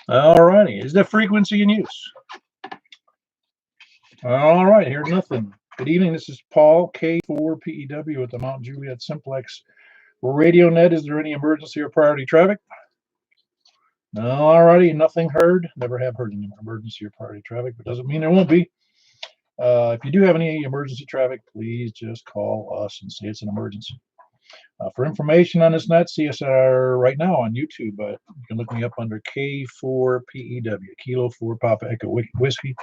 All righty. Is the frequency in use? All right. Here's nothing. Good evening. This is Paul K4PEW at the Mount Juliet Simplex Radio Net. Is there any emergency or priority traffic? All righty. Nothing heard. Never have heard any emergency or priority traffic, but doesn't mean there won't be. If you do have any emergency traffic, please just call us and say it's an emergency. For information on this net, see us right now on YouTube. You can look me up under K4PEW, Kilo 4 Papa Echo Whiskey.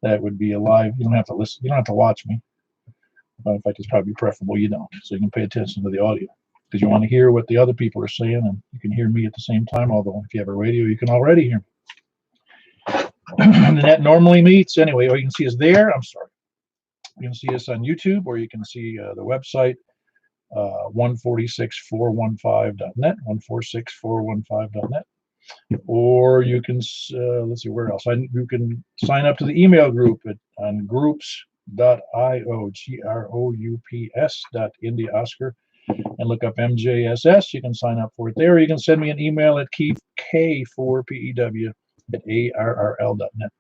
That would be a live. You don't have to listen. You don't have to watch me. In fact, it's probably preferable you don't, so you can pay attention to the audio because you want to hear what the other people are saying, and you can hear me at the same time. Although if you have a radio, you can already hear me. The net normally meets anyway. Or you can see us there. I'm sorry. You can see us on YouTube, or you can see the website 146.415.net, 146.415.net. Or you can let's see where else. You can sign up to the email group on groups.io, groups.india Oscar, and look up MJSS. You can sign up for it there. Or you can send me an email at K4PEW@ARRL.net.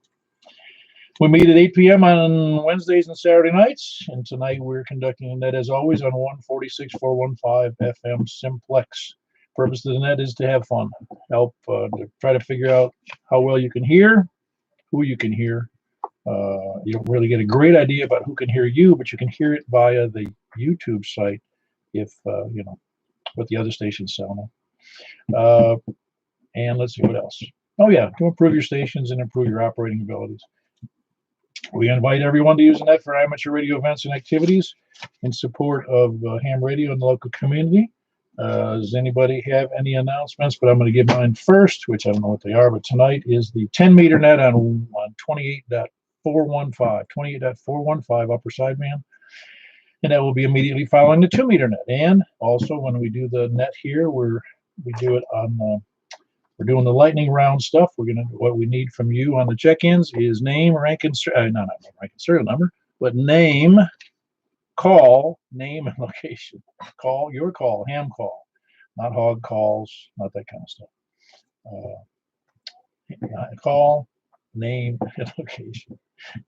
We meet at 8 p.m. on Wednesdays and Saturday nights, and tonight we're conducting a net as always on 146.415 FM Simplex. Purpose of the net is to have fun, help to try to figure out how well you can hear, who you can hear. You don't really get a great idea about who can hear you, but you can hear it via the YouTube site if you know what the other stations sound like. And let's see what else. Oh yeah, to improve your stations and improve your operating abilities. We invite everyone to use the net for amateur radio events and activities in support of ham radio in the local community. Does anybody have any announcements? But I'm going to give mine first, which I don't know what they are, but tonight is the 10-meter net on 28.415 upper sideband. And that will be immediately following the 2-meter net. And also when we do the net here, we do it on we're doing the lightning round stuff. What we need from you on the check-ins is name, rank, and not rank and serial number, but name, call, name, and location. Your call, ham call, not hog calls, not that kind of stuff. Call, name, and location.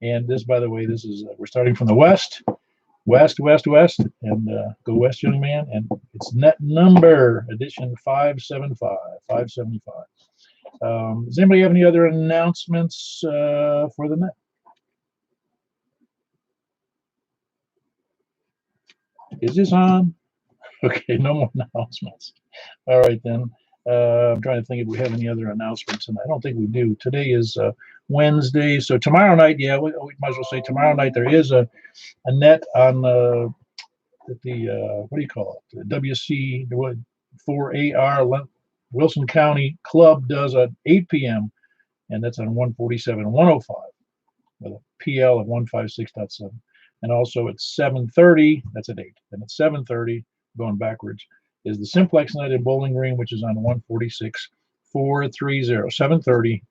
And this, by the way, this is we're starting from the west, and go west, young man. And it's net number edition 575. Does anybody have any other announcements for the net? Is this on? Okay, no more announcements. All right then. I'm trying to think if we have any other announcements, and I don't think we do. Today is Wednesday, so tomorrow night, yeah, we might as well say tomorrow night there is a net on the what do you call it? The WC4AR Wilson County Club does at 8 p.m. and that's on 147.105 with a PL of 156.7. And also at 7:30, that's at 8. And at 7:30, going backwards, is the Simplex net in Bowling Green, which is on 146.430. 7:30,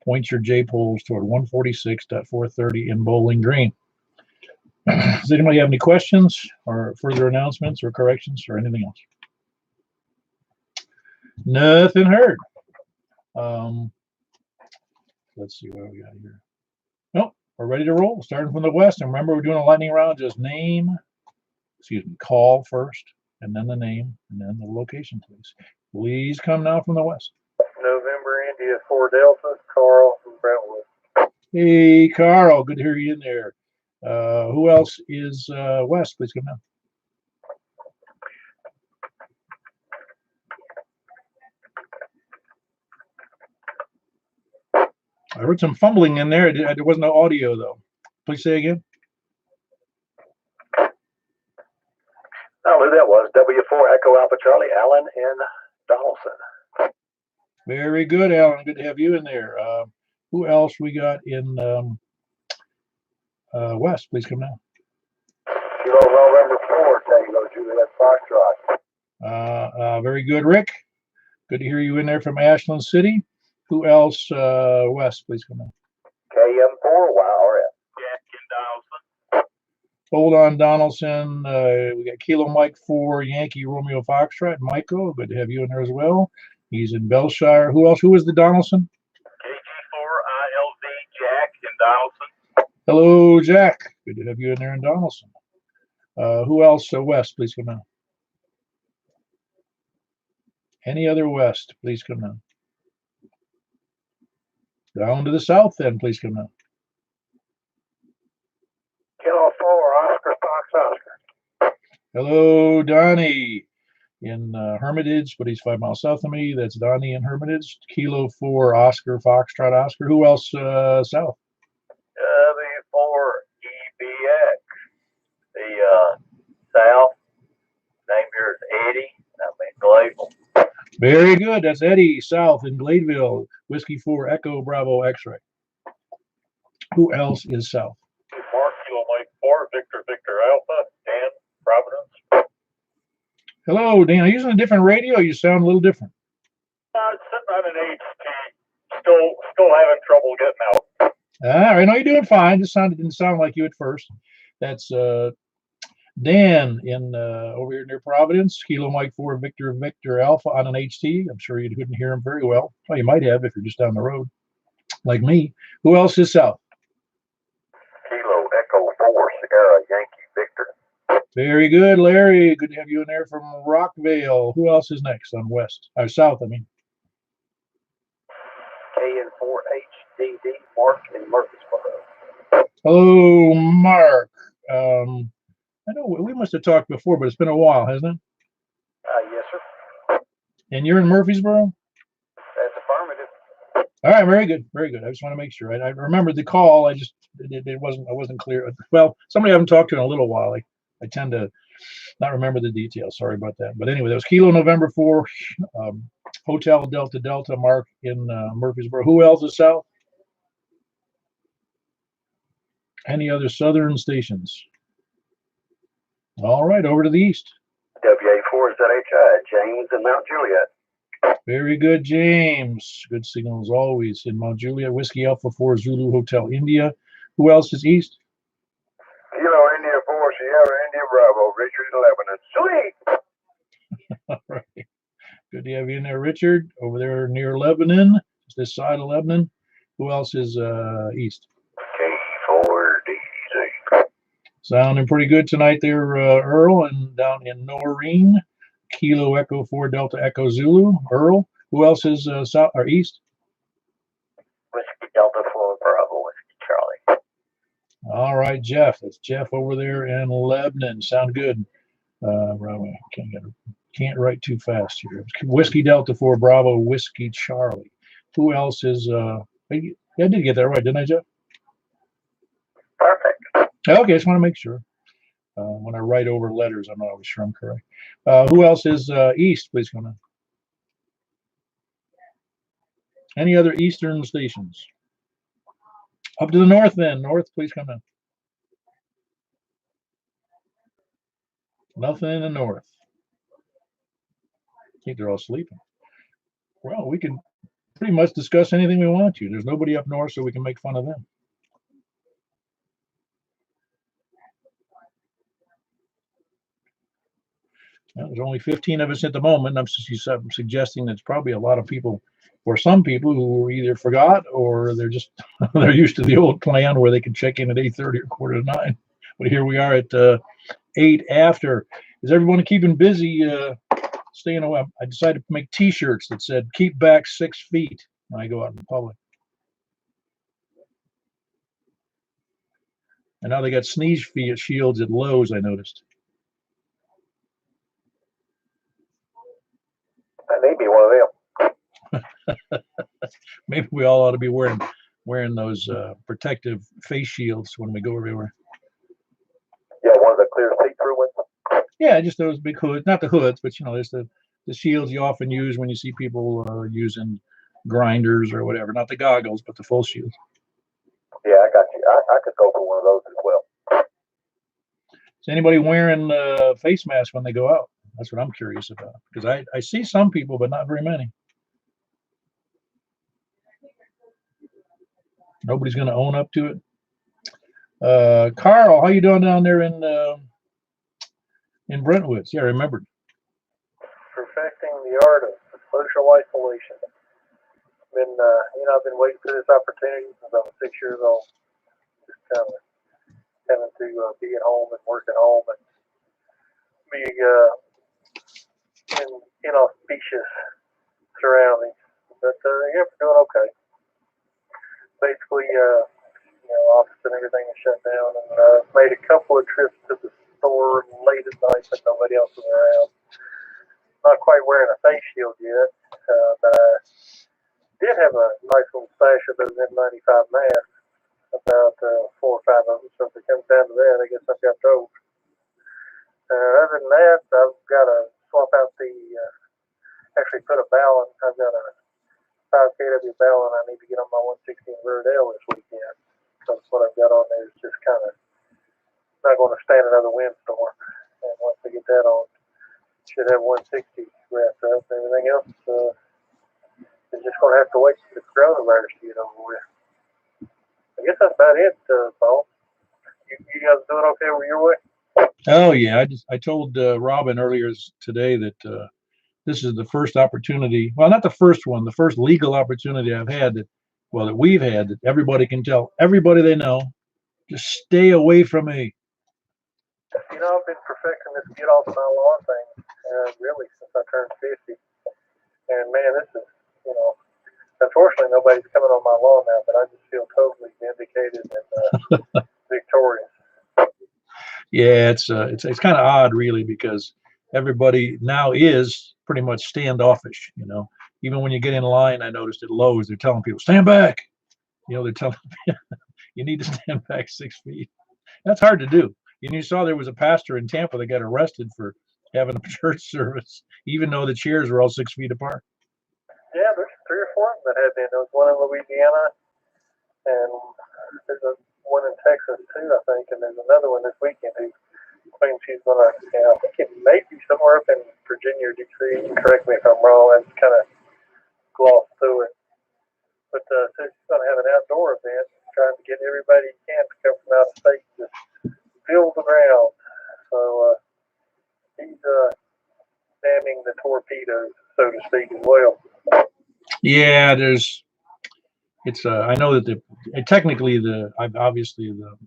point your J poles toward 146.430 in Bowling Green. Does anybody have any questions or further announcements or corrections or anything else? Nothing heard. Let's see what we got here. Nope, we're ready to roll. Starting from the west. And remember, we're doing a lightning round. Just call first, and then the name, and then the location, please. Please come now from the west. November India 4 Delta, Carl from Brentwood. Hey, Carl, good to hear you in there. Who else is west? Please come down. I heard some fumbling in there. There was no audio, though. Please say again. I don't know who that was. W4 Echo Alpha Charlie, Allen and Donaldson. Very good, Alan. Good to have you in there. Who else we got in west? Please come down. Kilo November 4, Tango Juliet Foxtrot. Very good, Rick. Good to hear you in there from Ashland City. Who else west? Please come down. KM4 YRF. Jack Donaldson. Hold on, Donaldson. We got Kilo Mike 4 Yankee Romeo Foxtrot. Michael, good to have you in there as well. He's in Belshire. Who else? Who was the Donaldson? LZ Jack in Donaldson. Hello, Jack. Good to have you in there in Donaldson. Who else? West, please come down. Any other West, please come down. Down to the south, then, please come down. Kilo 4, Oscar Fox Oscar. Hello, Donnie in Hermitage, but he's 5 miles south of me. That's Donnie in Hermitage. Kilo 4, Oscar Foxtrot Oscar. Who else south? W4 EBX. The south. Name here is Eddie. I'm in Gladeville. Very good. That's Eddie south in Gladeville. Whiskey 4 Echo Bravo X-ray. Who else is south? Mark Kilo Mike 4 Victor Victor Alpha Dan Providence. Hello, Dan. Are you using a different radio? You sound a little different. Sitting on an HT. Still having trouble getting out. All right. No, you're doing fine. Just didn't sound like you at first. That's Dan in over here near Providence. Kilo Mike 4 Victor Victor Alpha on an HT. I'm sure you couldn't hear him very well. Well, you might have if you're just down the road, like me. Who else is south? Kilo Echo 4 Sierra Yankee Victor. Very good, Larry. Good to have you in there from Rockville. Who else is next on west or south? I mean. KN4HDD Mark in Murfreesboro. Hello, Mark. I know we must have talked before, but it's been a while, hasn't it? Yes, sir. And you're in Murfreesboro? That's affirmative. All right, very good, very good. I just want to make sure. I remembered the call. I wasn't clear. Well, somebody I haven't talked to in a little while. I tend to not remember the details. Sorry about that. But anyway, that was Kilo November 4, Hotel Delta Delta Mark in Murfreesboro. Who else is south? Any other southern stations? All right, over to the east. WA4ZHI, James in Mount Juliet. Very good, James. Good signal as always in Mount Juliet. Whiskey Alpha 4 Zulu Hotel India. Who else is east? Kilo India 4 Sierra India Bravo, Richard in Lebanon. Sweet! All right. Good to have you in there, Richard. Over there near Lebanon, just this side of Lebanon. Who else is east? K4DZ. Sounding pretty good tonight there, Earl, and down in Noreen. Kilo Echo 4 Delta Echo Zulu. Earl. Who else is south or east? Whiskey Delta 4 Bravo, Whiskey Charlie. All right, Jeff. That's Jeff over there in Lebanon. Sound good. Bravo. Can't write too fast here. Whiskey Delta 4 Bravo, Whiskey Charlie. Who else is? I did get that right, didn't I, Jeff? Perfect. Okay, just want to make sure. When I write over letters, I'm not always sure I'm correct. Who else is east? Please come in. Any other eastern stations? Up to the north, then. North, please come in. Nothing in the north. I think they're all sleeping. Well, we can pretty much discuss anything we want to. There's nobody up north, so we can make fun of them. Well, there's only 15 of us at the moment. I'm suggesting there's probably a lot of people, or some people who either forgot or they're just they're used to the old plan where they can check in at 8:30 or 8:45. But here we are at 8 after. Is everyone keeping busy? Staying away. I decided to make T-shirts that said "Keep back 6 feet" when I go out in public. And now they got sneeze shields at Lowe's, I noticed. That may be one of them. Maybe we all ought to be wearing those protective face shields when we go everywhere. Yeah, one of the clear see-through ones. Yeah, just those big hoods, not the hoods, but there's the shields you often use when you see people using grinders or whatever. Not the goggles, but the full shield. Yeah, I got you. I could go for one of those as well. Is anybody wearing face masks when they go out? That's what I'm curious about, because I see some people, but not very many. Nobody's going to own up to it. Carl, how you doing down there in Brentwoods? Yeah, I remembered. Perfecting the art of social isolation. I've been waiting for this opportunity since I was 6 years old. Just kind of having to be at home and work at home and be in inauspicious surroundings. But yeah, we're doing okay. Basically, office and everything is shut down, and made a couple of trips to the store late at night, but nobody else was around. Not quite wearing a face shield yet, but I did have a nice little stash of those N95 masks, about 4 or 5 of them. So if it comes down to that, I guess I've got those. Other than that, I've got to swap out actually put a ballon. I've got a 5 kW ballon I need to get on my 160 inverted L this weekend. So that's what I've got on there is just kind of not going to stand another windstorm. And once I get that on, should have 160 wrapped up. Everything else is just going to have to wait for the coronavirus to get over with. I guess that's about it, Paul. You guys doing okay over your way? Oh yeah, I told Robin earlier today that this is the first opportunity. Well, not the first one, the first legal opportunity I've had that we've had that everybody can tell everybody they know, just stay away from me. I've been perfecting this get off my lawn thing really since I turned 50. And man, this is, unfortunately nobody's coming on my lawn now, but I just feel totally vindicated and victorious. Yeah, it's kind of odd, really, because everybody now is pretty much standoffish. Even when you get in line, I noticed at Lowe's they're telling people stand back. They're telling you need to stand back 6 feet. That's hard to do. You saw there was a pastor in Tampa that got arrested for having a church service, even though the chairs were all 6 feet apart. Yeah, there's 3 or 4 of them that have been. There was one in Louisiana, and there's one in Texas too, I think, and there's another one this weekend who claims she's going to. I think it may be somewhere up in Virginia or D.C. Correct me if I'm wrong. I just kind of glossed through it, but so she's going to have an outdoor event, trying to get everybody who can to come from out of state to fill the ground. So he's damning the torpedoes, so to speak, as well. Yeah, I know that technically obviously the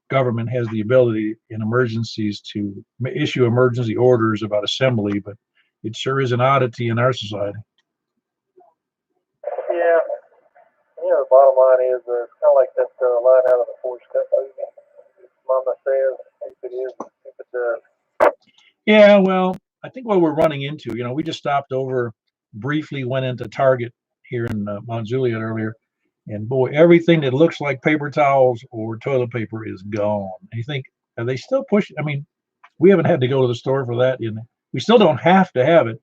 government has the ability in emergencies to issue emergency orders about assembly, but it sure is an oddity in our society. Yeah, the bottom line is it's kind of like that line out of the Forrest Gump movie. Mama says, if it is, if it does. Yeah, well, I think what we're running into, we just stopped over, briefly went into Target here in Mount Juliet earlier, and boy, everything that looks like paper towels or toilet paper is gone. And you think, are they still pushing? I mean, we haven't had to go to the store for that. We still don't have to have it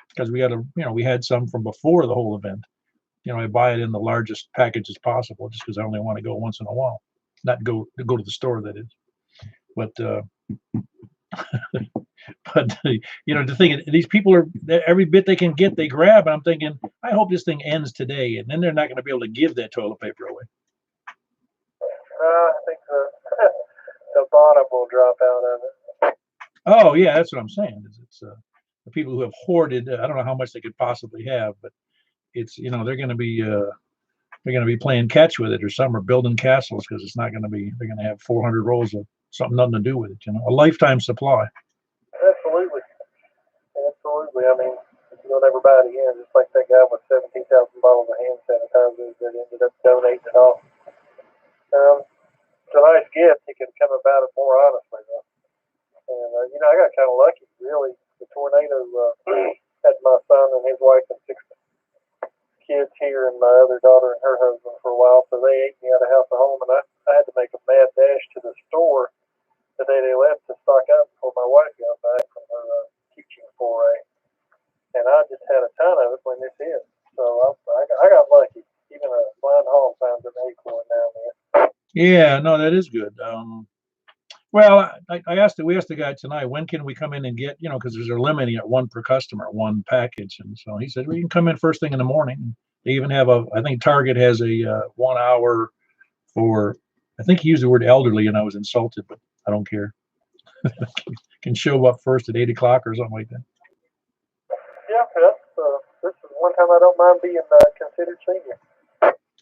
because we got to, we had some from before the whole event. I buy it in the largest packages possible just because I only want to go once in a while, not go to the store, that is. But but the thing is, these people are every bit they can get, they grab. And I'm thinking, I hope this thing ends today, and then they're not going to be able to give that toilet paper away. I think the bottom will drop out of it. Oh yeah, that's what I'm saying. It's the people who have hoarded. I don't know how much they could possibly have, but it's they're going to be playing catch with it, or some are building castles because it's not going to be. They're going to have 400 rolls of something nothing to do with it. A lifetime supply. Absolutely. I mean, you'll never buy it again. Just like that guy with 17,000 bottles of hand sanitizer that ended up donating it all. It's a nice gift. You can come about it more honestly, though. And I got kind of lucky, really. The tornado had my son and his wife and 6 kids here, and my other daughter and her husband for a while. So they ate me out of house and home, and I had to make a mad dash to the store the day they left to stock up before my wife got back from her teaching foray. And I just had a ton of it when this hit. So I got lucky. Even a blind hog found an acorn down there. Yeah, no, that is good. Well, we asked the guy tonight, when can we come in and get, because there's a limit at 1 per customer, 1 package. And so he said, well, you can come in first thing in the morning. They even have I think Target has a 1 hour for, I think he used the word elderly, and I was insulted, but I don't care. Can show up first at 8 o'clock or something like that. Yeah, this is one time I don't mind being considered senior.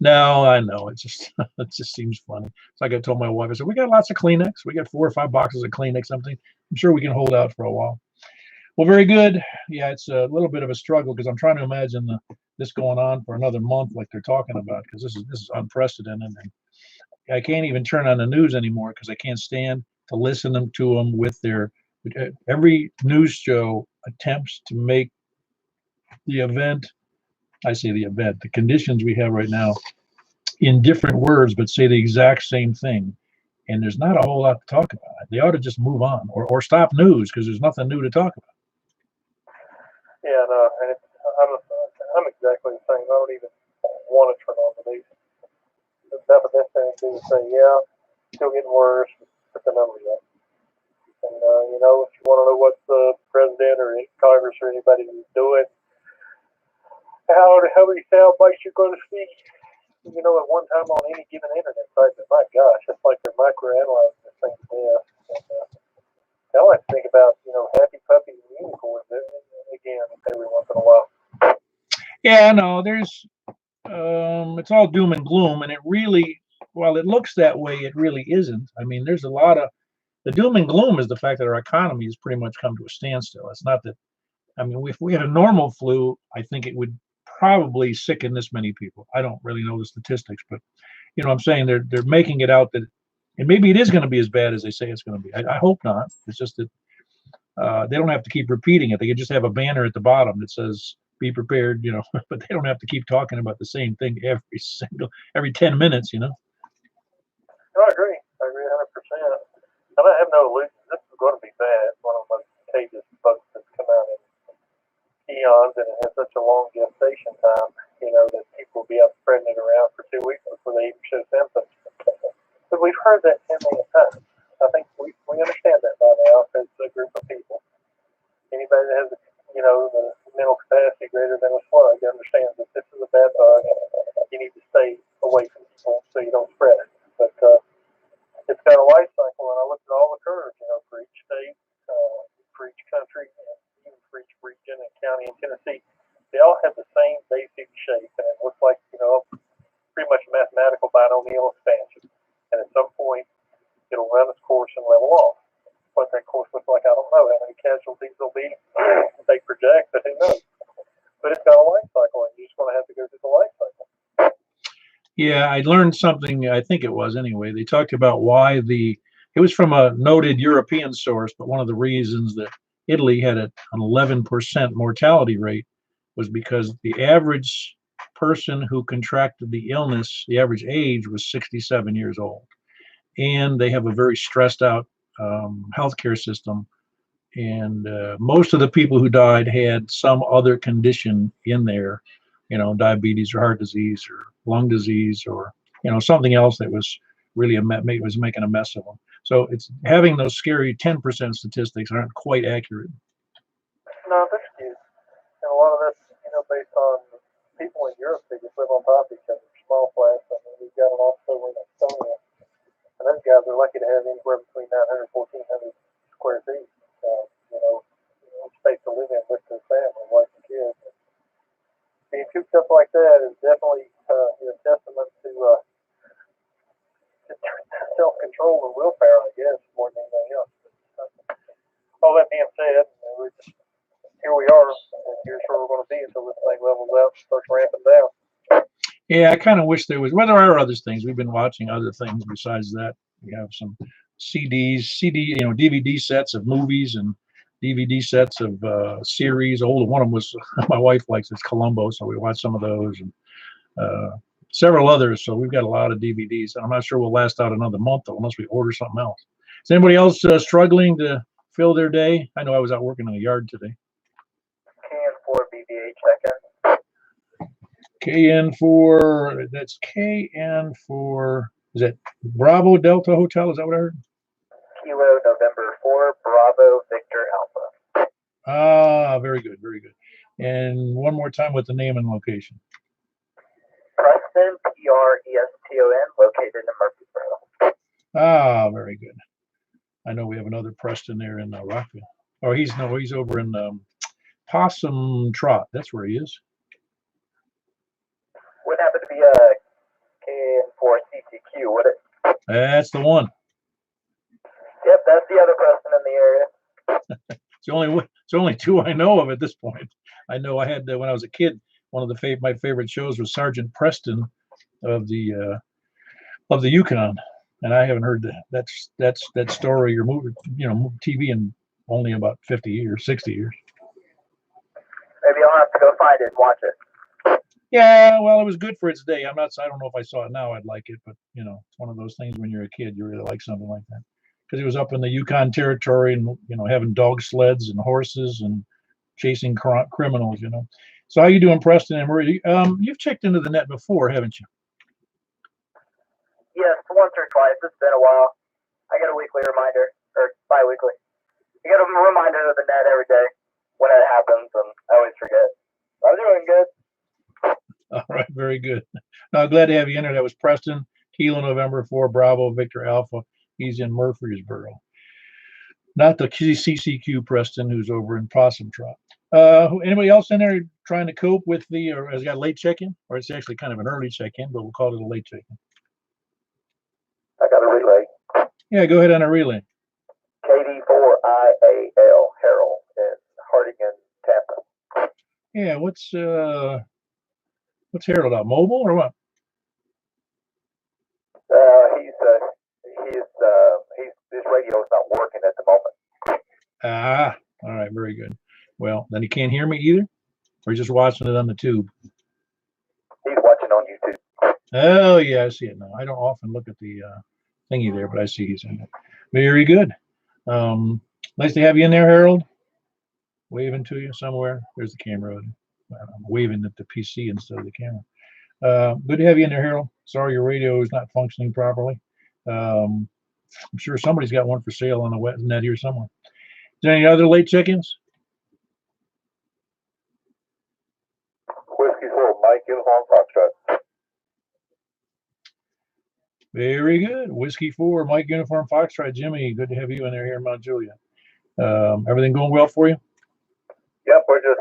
No, I know. It just seems funny. It's like I told my wife, I said, we got lots of Kleenex. We got 4 or 5 boxes of Kleenex, something. I'm sure we can hold out for a while. Well, very good. Yeah, it's a little bit of a struggle because I'm trying to imagine this going on for another month like they're talking about, because this is unprecedented. And I can't even turn on the news anymore because I can't stand to listen to them with their every news show attempts to make the event, I say the event, the conditions we have right now in different words, but say the exact same thing. And there's not a whole lot to talk about. They ought to just move on or stop news because there's nothing new to talk about. Yeah, no, and I'm exactly the same. I don't even want to turn on the news. That's the best thing to do is say, yeah, still getting worse, put the numbers up. And, if you want to know what the president or Congress or anybody is doing, how many sound bites you're going to see, at one time on any given internet site, but my gosh, it's like they're microanalyzing this thing to death. And, I like to think about, happy puppies and unicorns again every once in a while. Yeah, no, there's it's all doom and gloom, and it really, while it looks that way, it really isn't. I mean, there's a lot of the doom and gloom is the fact that our economy has pretty much come to a standstill. It's not that, I mean, if we had a normal flu, I think it would probably sicken this many people. I don't really know the statistics, but I'm saying they're making it out that, and maybe it is going to be as bad as they say it's going to be. I hope not. It's just that they don't have to keep repeating it. They could just have a banner at the bottom that says "Be prepared," but they don't have to keep talking about the same thing every 10 minutes. No, I agree. I agree 100%. And I have no illusions. This is going to be bad. One of the most contagious bugs that's come out in eons, and it has such a long gestation time, that people will be out spreading it around for 2 weeks before they even show symptoms. But we've heard that 10 million times. I think we understand that by now as a group of people. Anybody that has, the mental capacity greater than a slug understands that this is a bad bug. You need to stay away from people so you don't spread it. But it's got a life cycle, and I looked at all the curves, for each state, for each country, and even for each region and county in Tennessee. They all have the same basic shape, and it looks like, pretty much mathematical binomial expansion. And at some point, it'll run its course and level off. What that course looks like, I don't know. How many casualties there'll be, they project, but who knows? But it's got a life cycle, and you just want to have to go through the life cycle. Yeah, I learned something, I think it was anyway. They talked about why it was from a noted European source, but one of the reasons that Italy had an 11% mortality rate was because the average person who contracted the illness, the average age was 67 years old. And they have a very stressed out healthcare system. And most of the people who died had some other condition in there, diabetes or heart disease or lung disease or, something else that was really was making a mess of them. So it's having those scary 10% statistics aren't quite accurate. No, that's cute. And a lot of that's, based on people in Europe, they just live on top of each other, small flats. I mean, we've got an officer in Estonia, and those guys are lucky to have anywhere between 900 and 1,400 square feet, space to live in with their family, wife and kids. And being cooped up like that is definitely a testament to self-control and willpower, I guess, more than anything else. But, all that being said, here we are, and here's where we're going to be until this thing levels out and starts ramping down. Yeah, I kind of wish there was. Well, there are other things. We've been watching other things besides that. We have some DVD sets of movies and DVD sets of series. Older one of them was my wife likes it's Columbo, so we watched some of those and several others. So we've got a lot of DVDs. And I'm not sure we'll last out another month though, unless we order something else. Is anybody else struggling to fill their day? I know I was out working in the yard today. KN4 BBH second. KN4. That's KN4. Is that Bravo Delta Hotel? Is that what I heard? Kilo November 4 Bravo Victor Alpha. Ah, very good, very good. And one more time with the name and location. Preston, Preston, located in Murfreesboro. Ah, very good. I know we have another Preston there in Rockville. Oh, he's over in Possum Trot. That's where he is. CCQ, would it? That's the one. Yep, that's the other Preston in the area. It's only two I know of at this point. I know I had when I was a kid. One of my favorite shows was Sergeant Preston of the Yukon, and I haven't heard that story or movie, TV in only about 50 years, 60 years. Maybe I'll have to go find it and watch it. Yeah, well, it was good for its day. I don't know if I saw it now, I'd like it, but it's one of those things when you're a kid, you really like something like that. Because it was up in the Yukon Territory and, having dog sleds and horses and chasing criminals, So how you doing, Preston and Marie? You've checked into the net before, haven't you? Yes, once or twice. It's been a while. I get a weekly reminder, or bi-weekly. I get a reminder of the net every day when it happens, and I always forget. I'm doing good. All right, very good. No, glad to have you in there. That was Preston, Kilo November 4, Bravo, Victor Alpha. He's in Murfreesboro. Not the CCQ Preston, who's over in Possum Trot. Anybody else in there trying to cope with or has got a late check-in? Or it's actually kind of an early check-in, but we'll call it a late check-in. I got a relay. Yeah, go ahead on a relay. KD4IAL Harold in Hardingen, Tampa. Yeah, what's Harold out? Mobile or what? His radio's not working at the moment. Ah, all right, very good. Well, then he can't hear me either, or he's just watching it on the tube. He's watching on YouTube. Oh yeah, I see it now. I don't often look at the thingy there, but I see he's in it. Very good. Nice to have you in there, Harold. Waving to you somewhere. There's the camera. I'm waving at the PC instead of the camera. Good to have you in there, Harold. Sorry your radio is not functioning properly. I'm sure somebody's got one for sale on the wet net here somewhere. Is there any other late check-ins? Whiskey 4, Mike Uniform Foxtrot. Very good. Whiskey 4, Mike Uniform Foxtrot. Jimmy, good to have you in there here in Mount Juliet. Everything going well for you? Yep, we're just,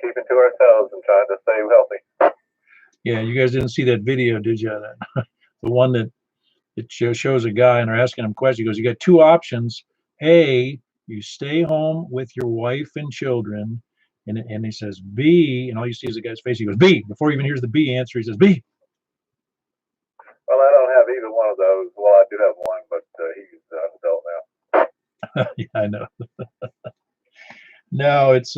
keeping to ourselves and trying to stay healthy. Yeah, you guys didn't see that video, did you? The one that it shows a guy and they're asking him questions. He goes, you got two options. A, you stay home with your wife and children. And he says, B, and all you see is the guy's face. He goes, B. Before he even hears the B answer, he says, B. Well, I don't have either one of those. Well, I do have one, but he's an adult now. Yeah, I know. No, it's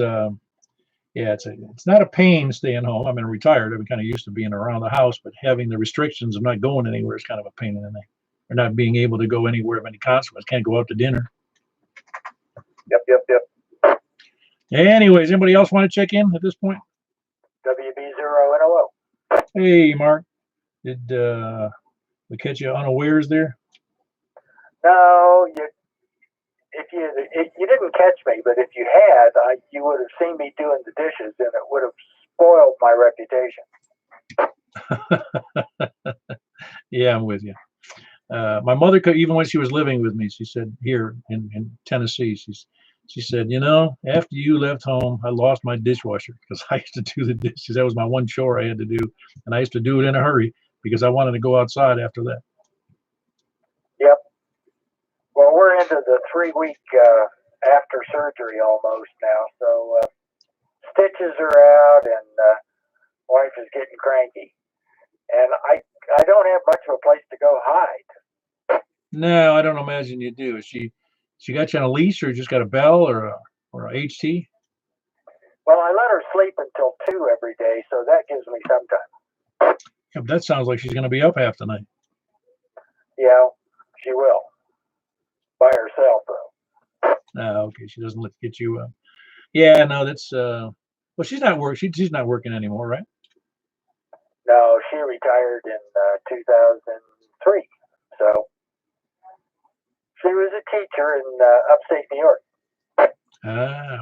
it's not a pain staying home. I'm retired. I'm kind of used to being around the house, but having the restrictions of not going anywhere is kind of a pain in the neck. Or not being able to go anywhere of any consequence. Can't go out to dinner. Yep. Anyways, anybody else want to check in at this point? WB0NOO. Hey, Mark. Did we catch you unawares there? No, you didn't catch me, but if you had, you would have seen me doing the dishes, and it would have spoiled my reputation. Yeah, I'm with you. My mother, even when she was living with me, she said here in Tennessee, she said, after you left home, I lost my dishwasher because I used to do the dishes. That was my one chore I had to do, and I used to do it in a hurry because I wanted to go outside after that. Yep. Well, we're into the 3-week after surgery almost now, so stitches are out, and wife is getting cranky, and I don't have much of a place to go hide. No, I don't imagine you do. She got you on a leash, or just got a bell, or a HT? Well, I let her sleep until 2 every day, so that gives me some time. Yeah, that sounds like she's going to be up half the night. Yeah, she will. By herself, though. Okay, she doesn't get you up. Yeah, no, that's well, she's not she's not working anymore, right? No, she retired in 2003. So she was a teacher in upstate New York.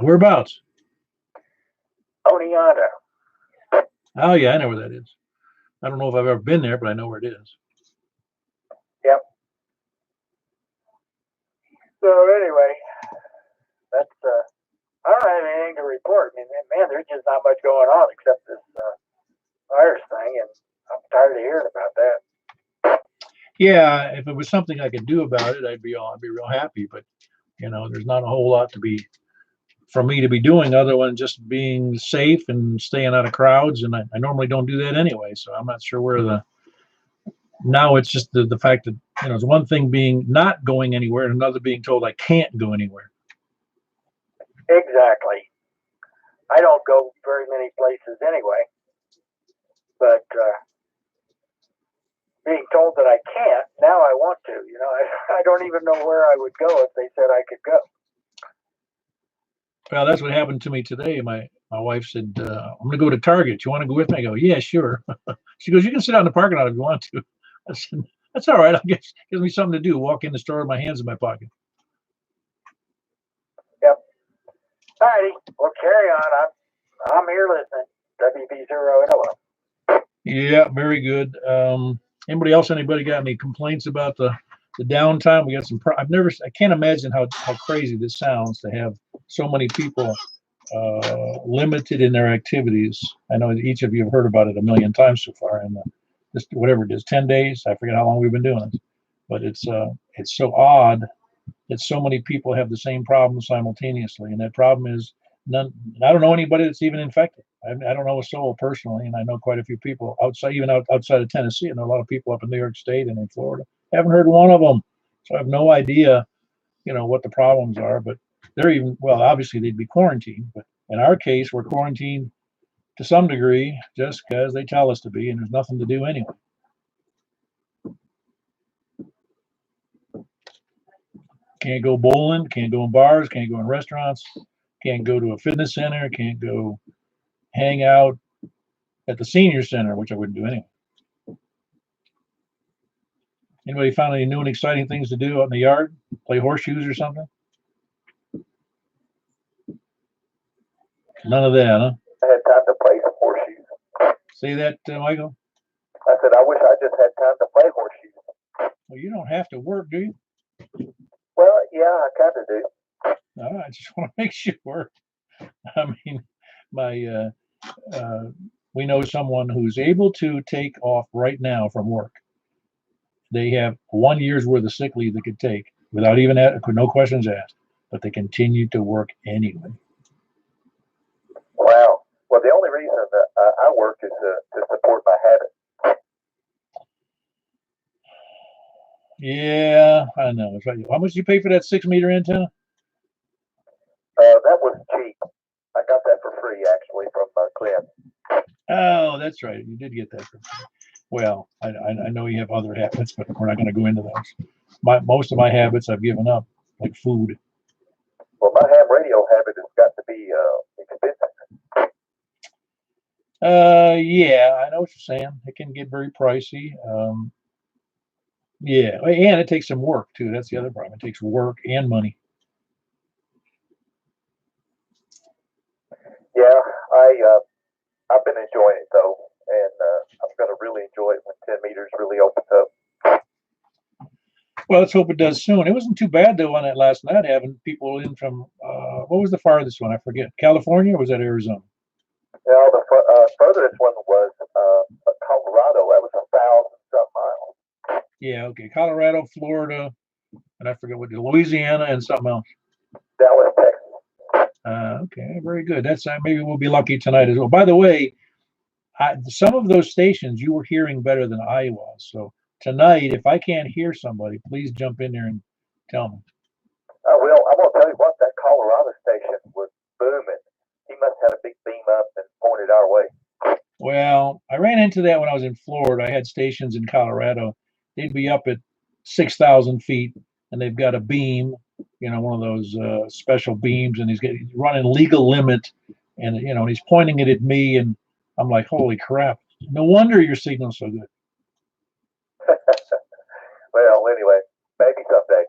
Whereabouts? Oneonta. Oh yeah, I know where that is. I don't know if I've ever been there, but I know where it is. Yep. So anyway, that's I don't have anything to report. I mean, man, there's just not much going on except this virus thing, and I'm tired of hearing about that. Yeah, if it was something I could do about it, I'd be real happy. But there's not a whole lot for me to be doing other than just being safe and staying out of crowds. And I normally don't do that anyway. So I'm not sure where now it's just the fact that, it's one thing being not going anywhere and another being told I can't go anywhere. Exactly. I don't go very many places anyway, but being told that I can't, now I want to. I don't even know where I would go if they said I could go. Well, that's what happened to me today. My wife said, I'm going to go to Target. You want to go with me? I go, yeah, sure. She goes, you can sit out in the parking lot if you want to. I said, that's all right. I guess it gives me something to do. Walk in the store with my hands in my pocket. Yep. All righty. Well, carry on. I'm here listening. WB0NO. Yeah, very good. Anybody got any complaints about the downtime? We got some. I can't imagine how crazy this sounds to have so many people limited in their activities. I know each of you have heard about it a million times so far, and just whatever it is, 10 days. I forget how long we've been doing it, but it's so odd that so many people have the same problem simultaneously, and that problem is none. I don't know anybody that's even infected. I don't know a soul personally, and I know quite a few people outside of Tennessee. I know a lot of people up in New York State and in Florida. I haven't heard one of them, so I have no idea, what the problems are. But they're obviously they'd be quarantined, but in our case, we're quarantined to some degree just because they tell us to be, and there's nothing to do anyway. Can't go bowling, can't go in bars, can't go in restaurants, can't go to a fitness center, can't go hang out at the senior center, which I wouldn't do anyway. Anybody found any new and exciting things to do out in the yard? Play horseshoes or something? None of that, huh? I had time to play some horseshoes. Say that, Michael? I said, I wish I just had time to play horseshoes. Well, you don't have to work, do you? Well, yeah, I kind of do. I just want to make sure. I mean, we know someone who's able to take off right now from work. They have 1 year's worth of sick leave they could take without even no questions asked, but they continue to work anyway. Wow. Well, the only reason that I work is to support my habit. Yeah, I know. How much did you pay for that 6-meter antenna? That was cheap. I got that for free, actually, from Clint. Oh, that's right. You did get that for free. Well, I know you have other habits, but we're not going to go into those. Most of my habits I've given up, like food. Well, my ham radio habit has got to be expensive. Yeah, I know what you're saying. It can get very pricey. Yeah, and it takes some work too. That's the other problem. It takes work and money. Yeah, I've been enjoying it though, and I'm going to really enjoy it when 10 meters really opens up. Well, let's hope it does soon. It wasn't too bad though on that last night, having people in from what was the farthest one? I forget. California, or was that Arizona? Now the furthest one was Colorado. That was 1,000-some miles. Yeah, okay. Colorado, Florida, and I forget what, Louisiana, and something else. Dallas, Texas. Okay, very good. That's maybe we'll be lucky tonight as well. By the way, some of those stations you were hearing better than I was. So tonight, if I can't hear somebody, please jump in there and tell me. I will. I'm going to tell you what, that Colorado station was booming. He must have had a big beam up and pointed our way. Well, I ran into that when I was in Florida. I had stations in Colorado. They'd be up at 6,000 feet, and they've got a beam, one of those special beams, and he's running legal limit, and and he's pointing it at me, and I'm like, holy crap! No wonder your signal's so good. Well, anyway, maybe someday.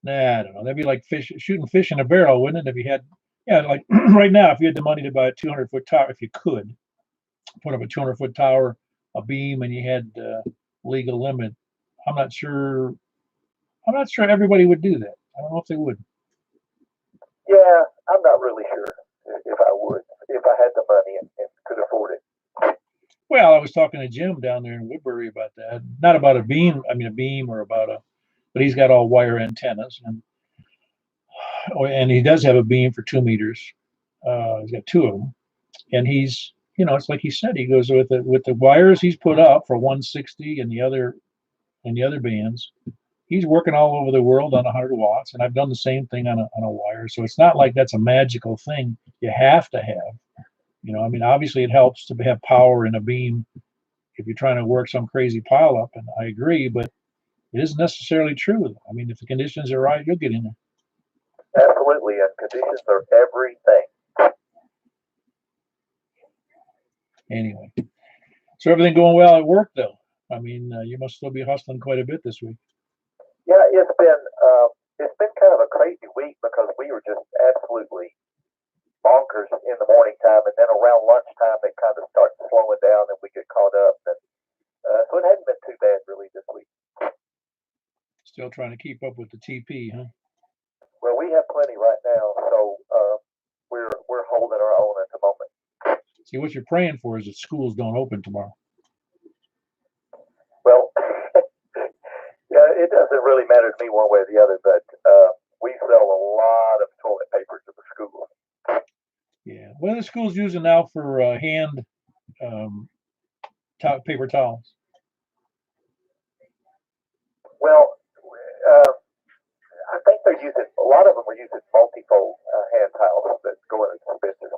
Nah, I don't know. That'd be like shooting fish in a barrel, wouldn't it? If you had, like right now, if you had the money to buy a 200-foot tower, if you could put up a 200-foot tower, a beam, and you had legal limit, I'm not sure everybody would do that. I don't know if they would. Yeah, I'm not really sure if I would, if I had the money and could afford it. Well, I was talking to Jim down there in Woodbury about that. Not about a beam. I mean, a beam or about a, but he's got all wire antennas, and he does have a beam for 2 meters. He's got two of them, and he's, it's like he said, he goes with the wires he's put up for 160 and the other bands. He's working all over the world on 100 watts, and I've done the same thing on a wire. So it's not like that's a magical thing you have to have. I mean, obviously it helps to have power in a beam if you're trying to work some crazy pile up, and I agree, but it isn't necessarily true. I mean, if the conditions are right, you'll get in there. Absolutely, and conditions are everything. Anyway, so everything going well at work, though? I mean, you must still be hustling quite a bit this week. Yeah, it's been kind of a crazy week because we were just absolutely bonkers in the morning time, and then around lunchtime it kind of starts slowing down, and we get caught up. And so it hadn't been too bad really this week. Still trying to keep up with the TP, huh? Well, we have plenty right now, so we're holding our own at the moment. See, what you're praying for is that schools don't open tomorrow. Well, yeah, it doesn't really matter to me one way or the other, but we sell a lot of toilet paper to the schools. Yeah, what are the schools using now for hand paper towels? Well, I think they're using, a lot of them are using multifold hand towels that go in a dispenser.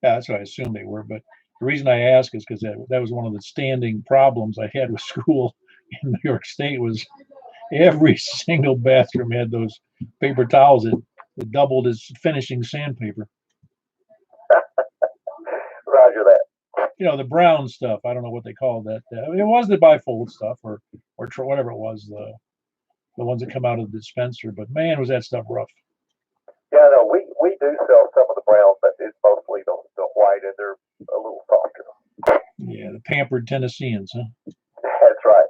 Yeah, that's what I assumed they were, but the reason I ask is because that was one of the standing problems I had with school in New York State was every single bathroom had those paper towels that doubled as finishing sandpaper. Roger that. The brown stuff. I don't know what they call that. It was the bifold stuff or whatever it was, the ones that come out of the dispenser. But man, was that stuff rough. Yeah, no, we do sell some of the brown, but it's mostly the white, and they're a little softer. Yeah, the pampered Tennesseans, huh? That's right.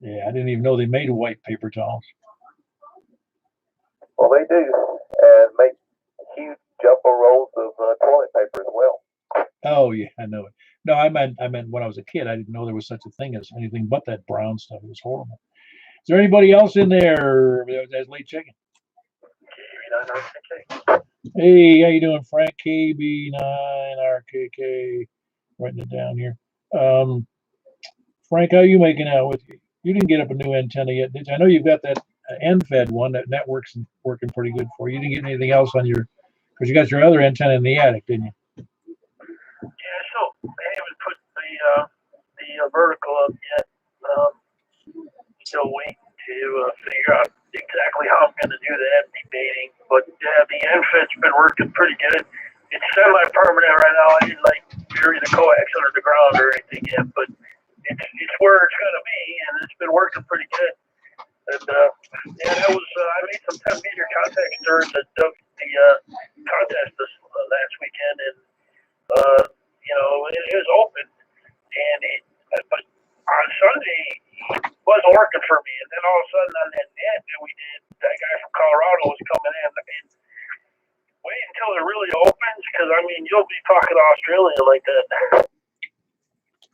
Yeah, I didn't even know they made white paper towels. Well, they do, and make huge jumbo rolls of toilet paper as well. Oh yeah, I know it. No, I meant when I was a kid, I didn't know there was such a thing as anything but that brown stuff. It was horrible. Is there anybody else in there that's late checking? Hey, how you doing, Frank? KB9RKK. Writing it down here. Frank, how are you making out with you? You didn't get up a new antenna yet, did you? I know you've got that end-fed one. That network's working pretty good for you. You didn't get anything else on because you got your other antenna in the attic, didn't you? Yeah, so I haven't put the vertical up yet. Still waiting to figure out exactly how I'm going to do that. Debating, but the NFET's been working pretty good. It's semi-permanent right now. I didn't bury the coax under the ground or anything yet, but it's where it's going to be, and it's been working pretty good. And that was I made some 10-meter contacts during the contest this last weekend, and it was open, but on Sunday it wasn't working for me, and then all of a sudden on that net that we did, that guy from Colorado was coming in. And wait until it really opens, because I mean you'll be talking to Australia like that.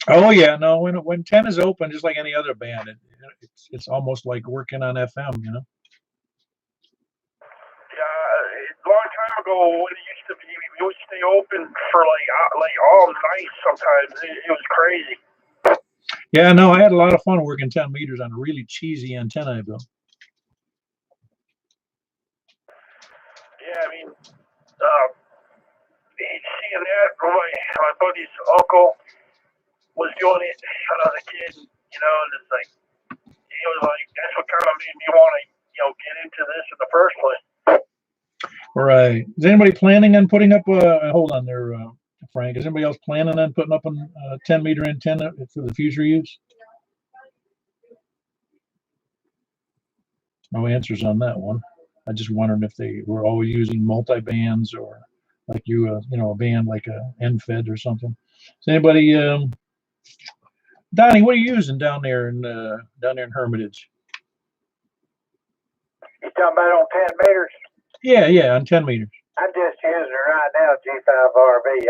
Oh yeah, no. When 10 is open, just like any other band, it's almost like working on FM, Yeah, a long time ago when it used to be, we would stay open for like all night. Sometimes it was crazy. Yeah, no, I had a lot of fun working 10 meters on a really cheesy antenna I built. Yeah, I mean, seeing that, my buddy's uncle was doing it when I was a kid, and it's like, he was like, that's what kind of made me want to, get into this in the first place. Right. Is anybody planning on putting up hold on there, Frank, is anybody else planning on putting up a 10-meter antenna for the future use? No answers on that one. I just wondered if they were always using multi-bands or like a band like a NFED or something. Is anybody, Donnie, what are you using down there in Hermitage? You talking about on 10 meters? Yeah, on 10 meters. I'm just using right now G5RV.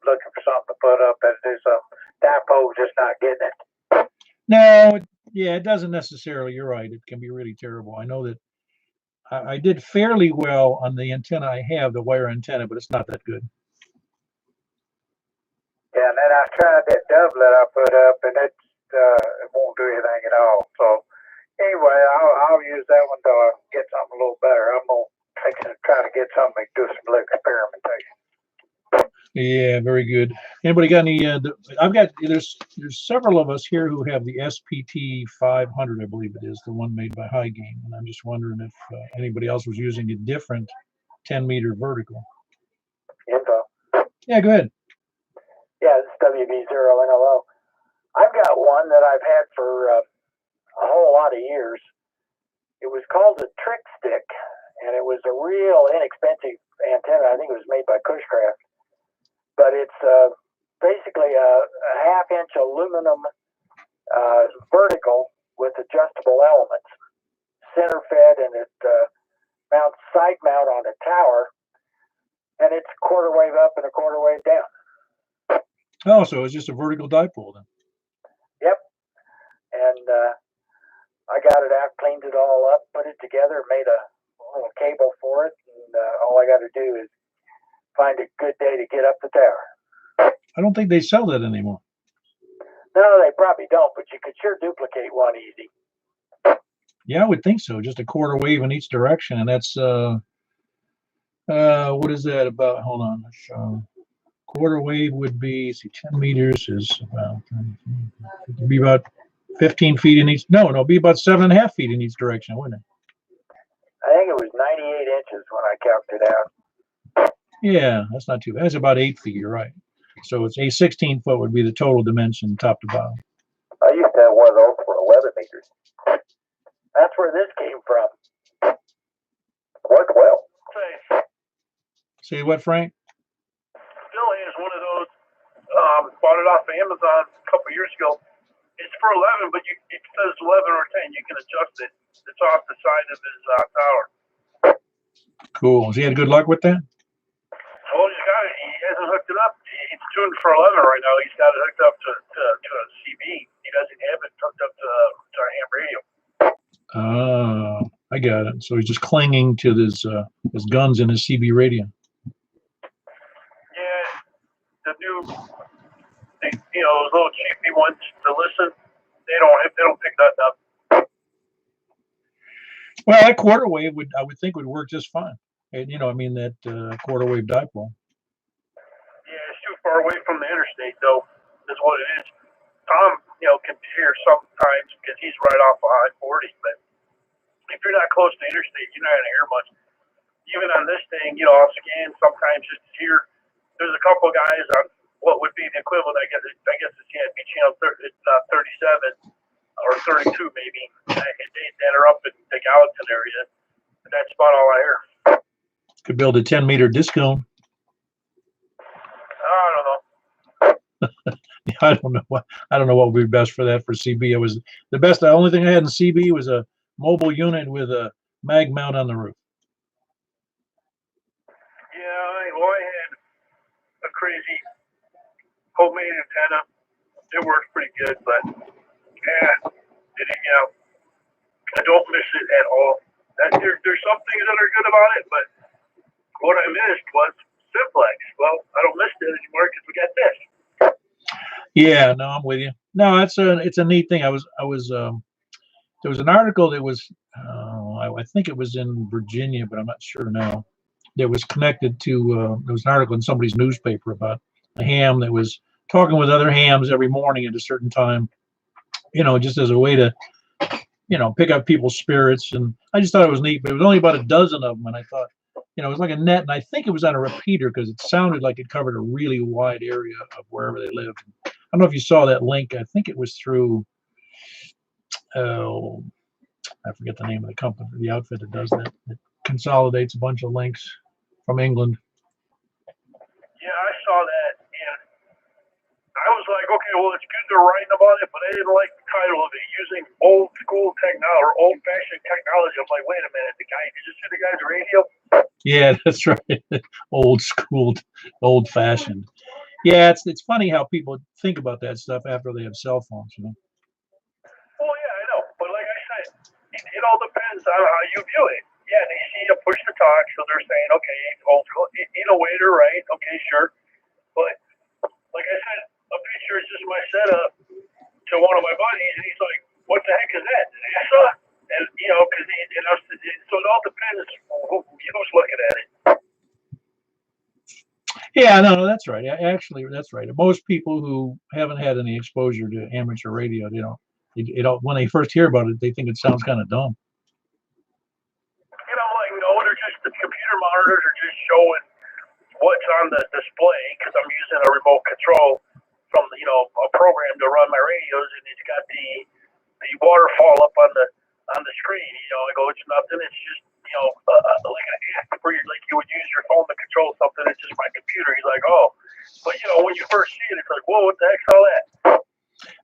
looking for something to put up and do something. Dipole's just not getting it. No, yeah, it doesn't necessarily. You're right. It can be really terrible. I know that I did fairly well on the antenna I have, the wire antenna, but it's not that good. Yeah, and then I tried that doublet I put up, and it won't do anything at all. So anyway, I'll use that one till I get something a little better. I'm gonna try to get something to do some little experimentation. Yeah, very good. Anybody got any? I've got there's several of us here who have the SPT 500, I believe it is, the one made by High Gain, and I'm just wondering if anybody else was using a different 10-meter vertical. Info. Yeah, go ahead. Yeah, it's WV0NLO. I've got one that I've had for a whole lot of years. It was called the Trick Stick, and it was a real inexpensive antenna. I think it was made by Cushcraft. But it's basically a half-inch aluminum vertical with adjustable elements, center fed, and it mounts side mount on a tower, and it's quarter wave up and a quarter wave down. Oh, so it's just a vertical dipole then. Yep. And I got it out, cleaned it all up, put it together, made a little cable for it, and all I got to do is find a good day to get up the tower. I don't think they sell that anymore. No, they probably don't, but you could sure duplicate one easy. Yeah, I would think so. Just a quarter wave in each direction, and that's what is that about? Hold on. Quarter wave would be, see, 10 meters is about, it'd be about 15 feet in each. No, it'd be about 7.5 feet in each direction, wouldn't it? I think it was 98 inches when I counted it out. Yeah, that's not too bad. That's about 8 feet. You're right. So it's a 16-foot would be the total dimension, top to bottom. I used to have one of those for 11 meters. That's where this came from. Worked well. Say what, Frank? Still has one of those. Bought it off of Amazon a couple years ago. It's for 11, but it says 11 or 10. You can adjust it. It's off the side of his tower. Cool. Has he had good luck with that? Well, he's got it. He hasn't hooked it up. He's tuned for 11 right now. He's got it hooked up to a CB. He doesn't have it hooked up to a ham radio. Oh, I got it. So he's just clinging to his guns in his CB radio. Yeah, the new, those little cheapy ones to listen, they don't pick that up. Well, that quarter wave I would think would work just fine. And, that quarter wave dipole. Yeah, it's too far away from the interstate, though, is what it is. Tom, can hear sometimes because he's right off of I-40, but if you're not close to the interstate, you're not going to hear much. Even on this thing, I'll scan sometimes just to hear. There's a couple of guys on what would be the equivalent, I guess it's CNB channel 37 or 32 maybe, that are up in the Gallatin area. And that's about all I hear. Could build a 10-meter disc cone. I don't know. I don't know what would be best for that for CB. It was the best. The only thing I had in CB was a mobile unit with a mag mount on the roof. Yeah, I had a crazy homemade antenna. It works pretty good, but I don't miss it at all. There's some things that are good about it, but what I missed was Simplex. Well, I don't miss it anymore because we got this. Yeah, no, I'm with you. No, it's a neat thing. There was an article that was I think it was in Virginia, but I'm not sure now. That was connected to there was an article in somebody's newspaper about a ham that was talking with other hams every morning at a certain time, just as a way to pick up people's spirits. And I just thought it was neat, but it was only about a dozen of them, and I thought, it was like a net, and I think it was on a repeater because it sounded like it covered a really wide area of wherever they lived. I don't know if you saw that link. I think it was through I forget the name of the company, the outfit that does that. It consolidates a bunch of links from England. Yeah, I saw that, and I was like, okay, well, it's good they're writing about it, but I didn't like the title of it, using old school technology or old-fashioned technology. I'm like, wait a minute, did you see the guy's radio? Yeah, that's right. Old school, old-fashioned. Yeah, it's funny how people think about that stuff after they have cell phones. You know. Well, yeah, I know, but like I said, it all depends on how you view it. Yeah, they see you push to talk, so they're saying, okay, old school. In a way, they're right. Okay, sure. But like I said, a picture is just my setup to one of my buddies, and he's like, "What the heck is that? NASA?" And you know, because so it all depends who's looking at it. Yeah, no, that's right. Actually, that's right. Most people who haven't had any exposure to amateur radio, they don't. When they first hear about it, they think it sounds kind of dumb. You know, like no, they're just the computer monitors are just showing what's on the display because I'm using a remote control from a program to run my radios, and it's got the waterfall up on the screen. I go, it's nothing. It's just like an app where like you would use your phone to control something. It's just my computer. He's like, oh, but when you first see it, it's like, whoa, what the heck's all that?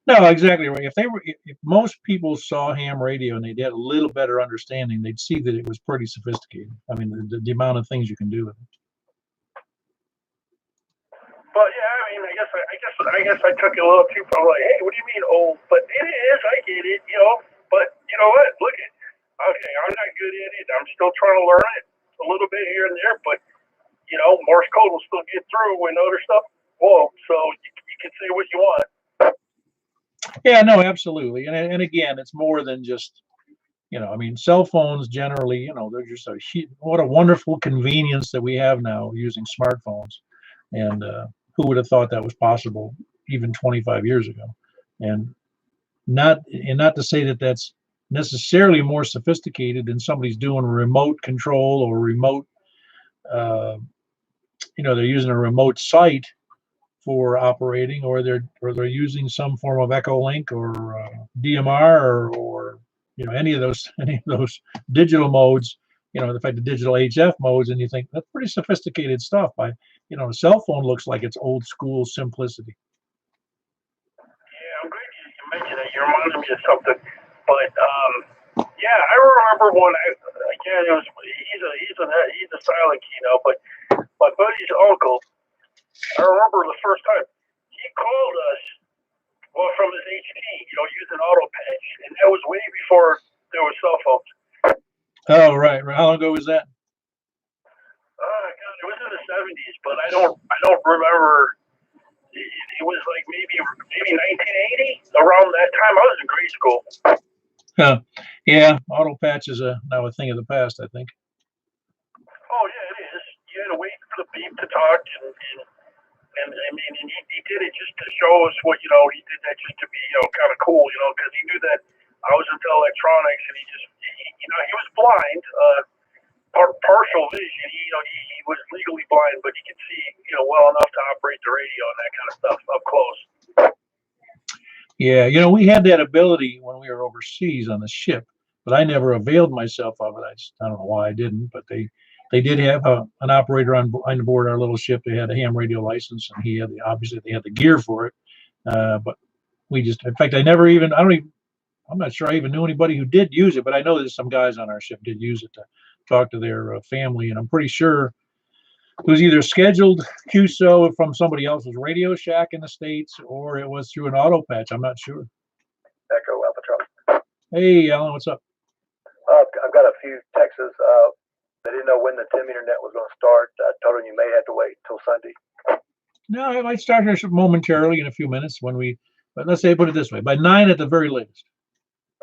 No, exactly right. If most people saw ham radio and they had a little better understanding, they'd see that it was pretty sophisticated. I mean, the amount of things you can do with it. But yeah, I mean, I guess I took it a little too far. Like, hey, what do you mean old? But it is. I get it. But you know what? Look at. Okay, I'm not good at it. I'm still trying to learn it a little bit here and there. But Morse code will still get through when other stuff won't. So you can say what you want. Yeah, no, absolutely. And again, it's more than just, I mean, cell phones generally, they're just what a wonderful convenience that we have now using smartphones. And who would have thought that was possible even 25 years ago? And not to say that that's necessarily more sophisticated than somebody's doing remote control or remote, they're using a remote site for operating, or they're using some form of Echolink or DMR or any of those digital modes. In fact, the digital HF modes, and you think that's pretty sophisticated stuff. A cell phone looks like it's old school simplicity. Yeah, I'm glad you mentioned that. You reminded me of something. But yeah, I remember when it was he's a silent keynote, but my buddy's uncle. I remember the first time he called us, from his HT, using auto patch, and that was way before there were cell phones. Oh, right. How long ago was that? God, it was in the 70s, but I don't remember. It was like maybe 1980, around that time. I was in grade school. Yeah, auto patch is now a thing of the past, I think. Oh yeah, it is. You had to wait for the beep to talk, and I mean, and he did it just to show us what he did that just to be kind of cool, because he knew that I was into electronics, and he was blind, partial vision. He was legally blind, but he could see well enough to operate the radio and that kind of stuff up close. Yeah, we had that ability when we were overseas on the ship, but I never availed myself of it. I don't know why I didn't, but they did have an operator on board our little ship. They had a ham radio license, and obviously they had the gear for it. But we just, in fact, I'm not sure I even knew anybody who did use it, but I know that some guys on our ship did use it to talk to their family, and I'm pretty sure it was either scheduled QSO from somebody else's Radio Shack in the States, or it was through an auto patch. I'm not sure. Echo Alpha. Hey, Alan, what's up? I've got a few texts. They didn't know when the 10-meter net was going to start. I told them you may have to wait until Sunday. No, it might start here momentarily in a few minutes but let's say, put it this way, by 9 at the very latest.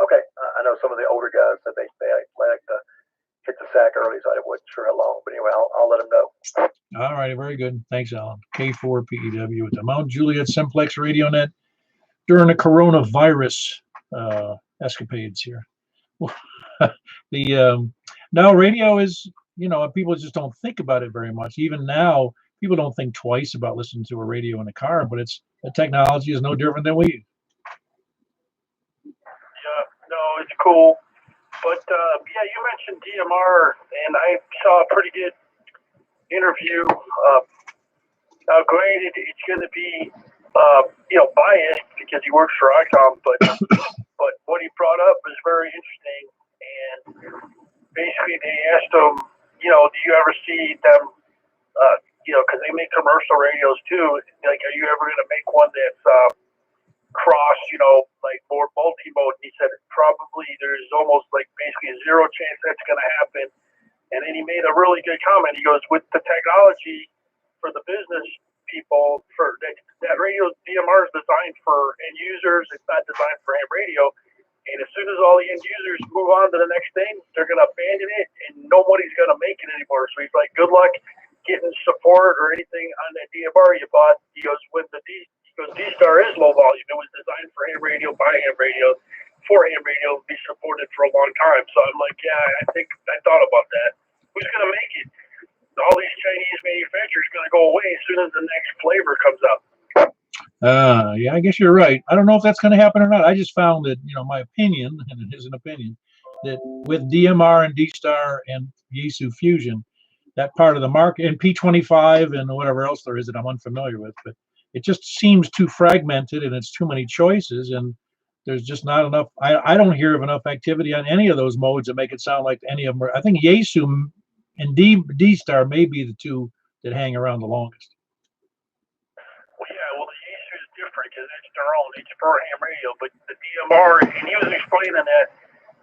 Okay. I know some of the older guys that they like to hit the sack early, so I wasn't sure how long. But anyway, I'll let them know. All right, very good. Thanks, Alan. K4PEW at the Mount Juliet Simplex Radio Net during the coronavirus escapades here. Now radio is, people just don't think about it very much. Even now, people don't think twice about listening to a radio in a car, but the technology is no different than we use. Yeah, no, it's cool. But yeah, you mentioned DMR, and I saw a pretty good interview. Now, granted, it's going to be biased because he works for ICOM, but what he brought up was very interesting. And basically, they asked him, do you ever see them? Because they make commercial radios too. Like, are multi-mode, and he said probably there's almost like basically a zero chance that's going to happen. And then he made a really good comment. He goes, with the technology for the business people, for that radio DMR is designed for end users. It's not designed for ham radio. And as soon as all the end users move on to the next thing, they're going to abandon it, and nobody's going to make it anymore. So he's like, good luck getting support or anything on that DMR you bought. He goes, D-Star is low volume. It was designed for ham radio, by ham radio, for ham radio, be supported for a long time. So I'm like, yeah, I thought about that. Who's going to make it? All these Chinese manufacturers going to go away as soon as the next flavor comes out. Yeah, I guess you're right. I don't know if that's going to happen or not. I just found that, my opinion, and it is an opinion, that with DMR and D-Star and Yaesu Fusion, that part of the market, and P25 and whatever else there is that I'm unfamiliar with, but it just seems too fragmented and it's too many choices, and there's just not enough. I don't hear of enough activity on any of those modes that make it sound like any of them are. I think Yaesu and D-Star may be the two that hang around the longest. Well, yeah, the Yaesu is different because it's their own. It's for ham radio, but the DMR, and he was explaining that,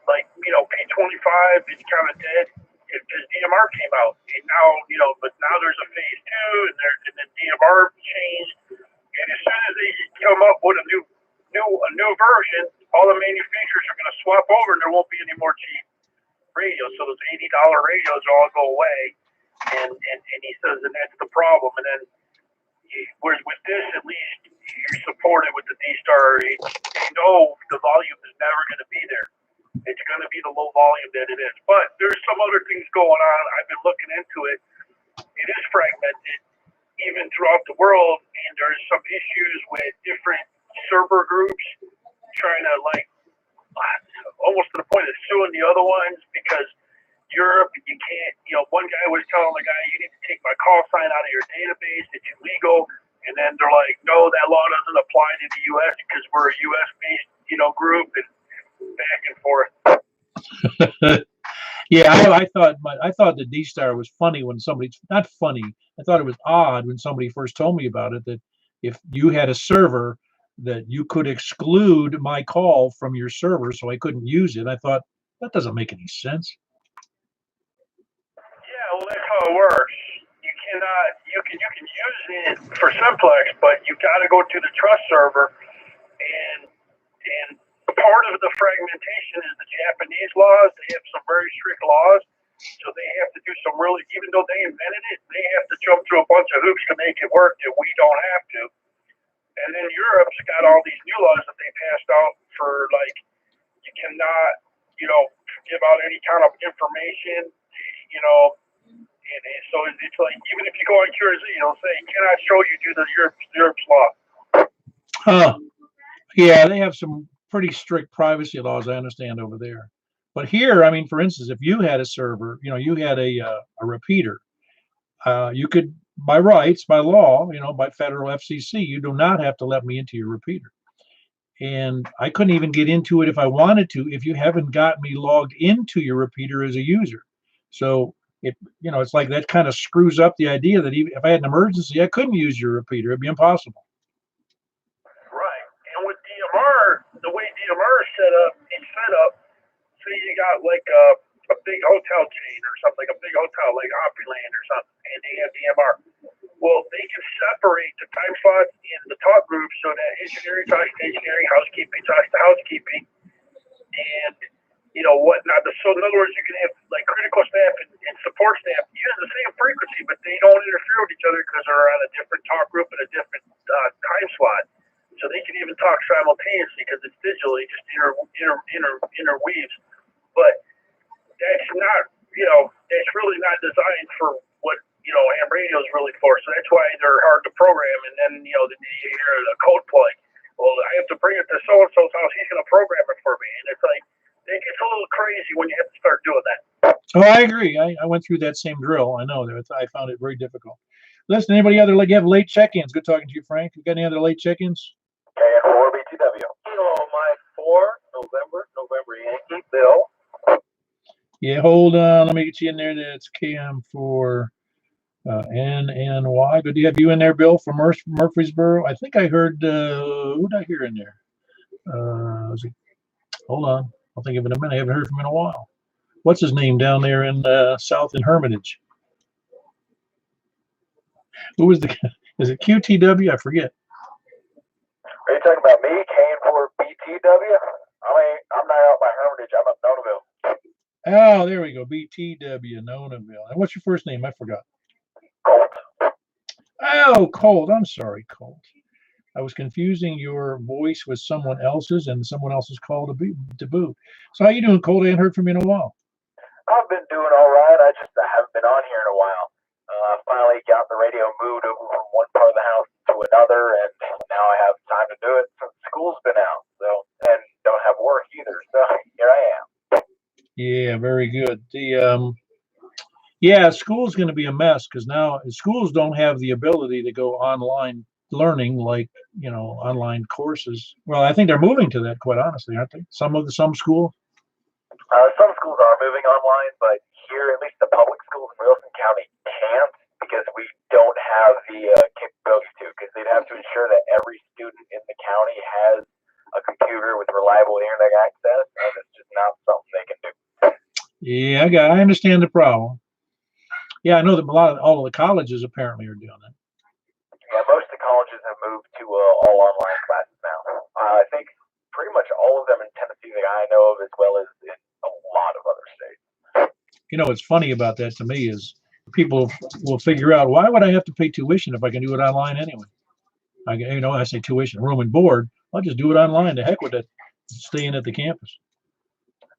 like, P25 is kind of dead because DMR came out, and now, but now there's a phase 2, and the DMR changed, and as soon as they come up with a new version, all the manufacturers are going to swap over, and there won't be any more cheap radios. So those $80 radios all go away, and he says, and that's the problem. And then whereas with this, at least you're supported with the D-Star. You know the volume is never going to be there. It's going to be the low volume that it is. But there's some other things going on. I've been looking into it. It is fragmented, even throughout the world, and there's some issues with different server groups trying to, like, almost to the point of suing the other ones because Europe, you can't, one guy was telling the guy, you need to take my call sign out of your database, it's illegal. And then they're like, no, that law doesn't apply to the U.S. because we're a U.S.-based, group, and back and forth. Yeah, I thought the D-Star was funny when somebody, not funny, I thought it was odd when somebody first told me about it, that if you had a server that you could exclude my call from your server so I couldn't use it. I thought, that doesn't make any sense. Yeah, well, that's how it works. You cannot, you can use it for Simplex, but you got to go to the trust server, and part of the fragmentation is the Japanese laws. They have some very strict laws, so they have to do some really, even though they invented it, they have to jump through a bunch of hoops to make it work that we don't have to. And then Europe's got all these new laws that they passed out for, like, you cannot, give out any kind of information, and so it's like, even if you go on QRZ, it'll say, cannot show you due to Europe's law. Oh, yeah, they have some pretty strict privacy laws, I understand, over there. But here, I mean, for instance, if you had a server, you had a repeater, you could, by rights, by law, by federal FCC, you do not have to let me into your repeater. And I couldn't even get into it if I wanted to, if you haven't got me logged into your repeater as a user. So it's like that kind of screws up the idea that even if I had an emergency, I couldn't use your repeater. It'd be impossible. Right. And with DMR, the way DMR is set up, say you got like a big hotel chain or something, like a big hotel like Opryland or something, and they have DMR. Well, they can separate the time slots in the talk group so that engineering talks to engineering, housekeeping talks to housekeeping, and whatnot. So in other words, you can have like critical staff and support staff use the same frequency, but they don't interfere with each other because they're on a different talk group and a different time slot. So they can even talk simultaneously because it's digital. It just interweaves. But that's not, that's really not designed for what, ham radio is really for. So that's why they're hard to program. And then, you hear the code plug. Well, I have to bring it to so-and-so's house. He's going to program it for me. And it's like, it gets a little crazy when you have to start doing that. Oh, I agree. I went through that same drill. I know that. I found it very difficult. Listen, anybody other, you have late check-ins? Good talking to you, Frank. You got any other late check-ins? KN4BTW. Mike 4, November Yankee, Bill. Yeah, hold on. Let me get you in there. That's KM4 NNY. Good to have you in there, Bill, from Murfreesboro. I think I heard, who did I hear in there? Was it Hold on. I'll think of it in a minute. I haven't heard from him in a while. What's his name down there in South in Hermitage? Who was the? Is it QTW? I forget. Are you talking about me, K4BTW? I mean, I'm not out by Hermitage. I'm up Nonaville. Oh, there we go. BTW, Nonaville. And what's your first name? I forgot. Colt. Oh, Colt. I'm sorry, Colt. I was confusing your voice with someone else's, and someone else's call to boot. So how you doing, Colt? I ain't heard from you in a while. I've been doing all right. I haven't been on here in a while. I finally got the radio moved over from one part of the house to another, and now I have time to do it since school's been out. So, and don't have work either. So here I am. Yeah, very good. Yeah, school's going to be a mess because now schools don't have the ability to go online learning like online courses. Well, I think they're moving to that, quite honestly, aren't they? Some schools. Some schools are moving online, but here, at least the public schools in Wilson County, can't because we don't have the capability to. Because they'd have to ensure that every student in the county has a computer with reliable internet access, and it's just not something they can do. Yeah, I understand the problem. Yeah, I know that all of the colleges apparently are doing that. Yeah, most of the colleges have moved to all online classes now. I think pretty much all of them in Tennessee that I know of, as well as in a lot of other states. What's funny about that to me is people will figure out, why would I have to pay tuition if I can do it online anyway? I say tuition, room and board. I'll just do it online. The heck with it, staying at the campus.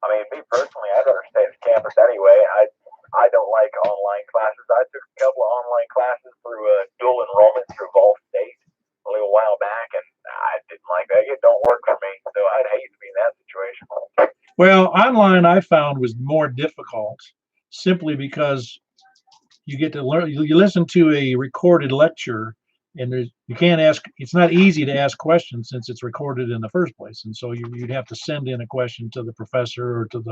I mean, me personally, I'd rather stay at the campus anyway. I don't like online classes. I took a couple of online classes through dual enrollment through Vol State a little while back, and I didn't like that. It don't work for me, so I'd hate to be in that situation. Well, online I found was more difficult simply because you get to learn. You listen to a recorded lecture, and you can't ask. It's not easy to ask questions since it's recorded in the first place, and so you'd have to send in a question to the professor or to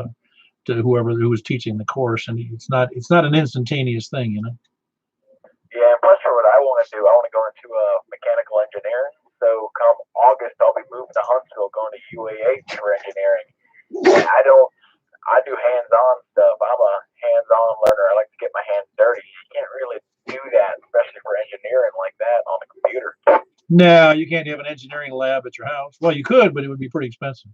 whoever who was teaching the course, and it's not an instantaneous thing. Yeah, and plus for what I want to do, I want to go into mechanical engineering. So come August, I'll be moving to Huntsville, going to UAH for engineering. And I do hands-on stuff. I'm a hands-on learner. I like to get my hands dirty. You can't really do that, especially for engineering like that on a computer. No, you can't have an engineering lab at your house. Well, you could, but it would be pretty expensive.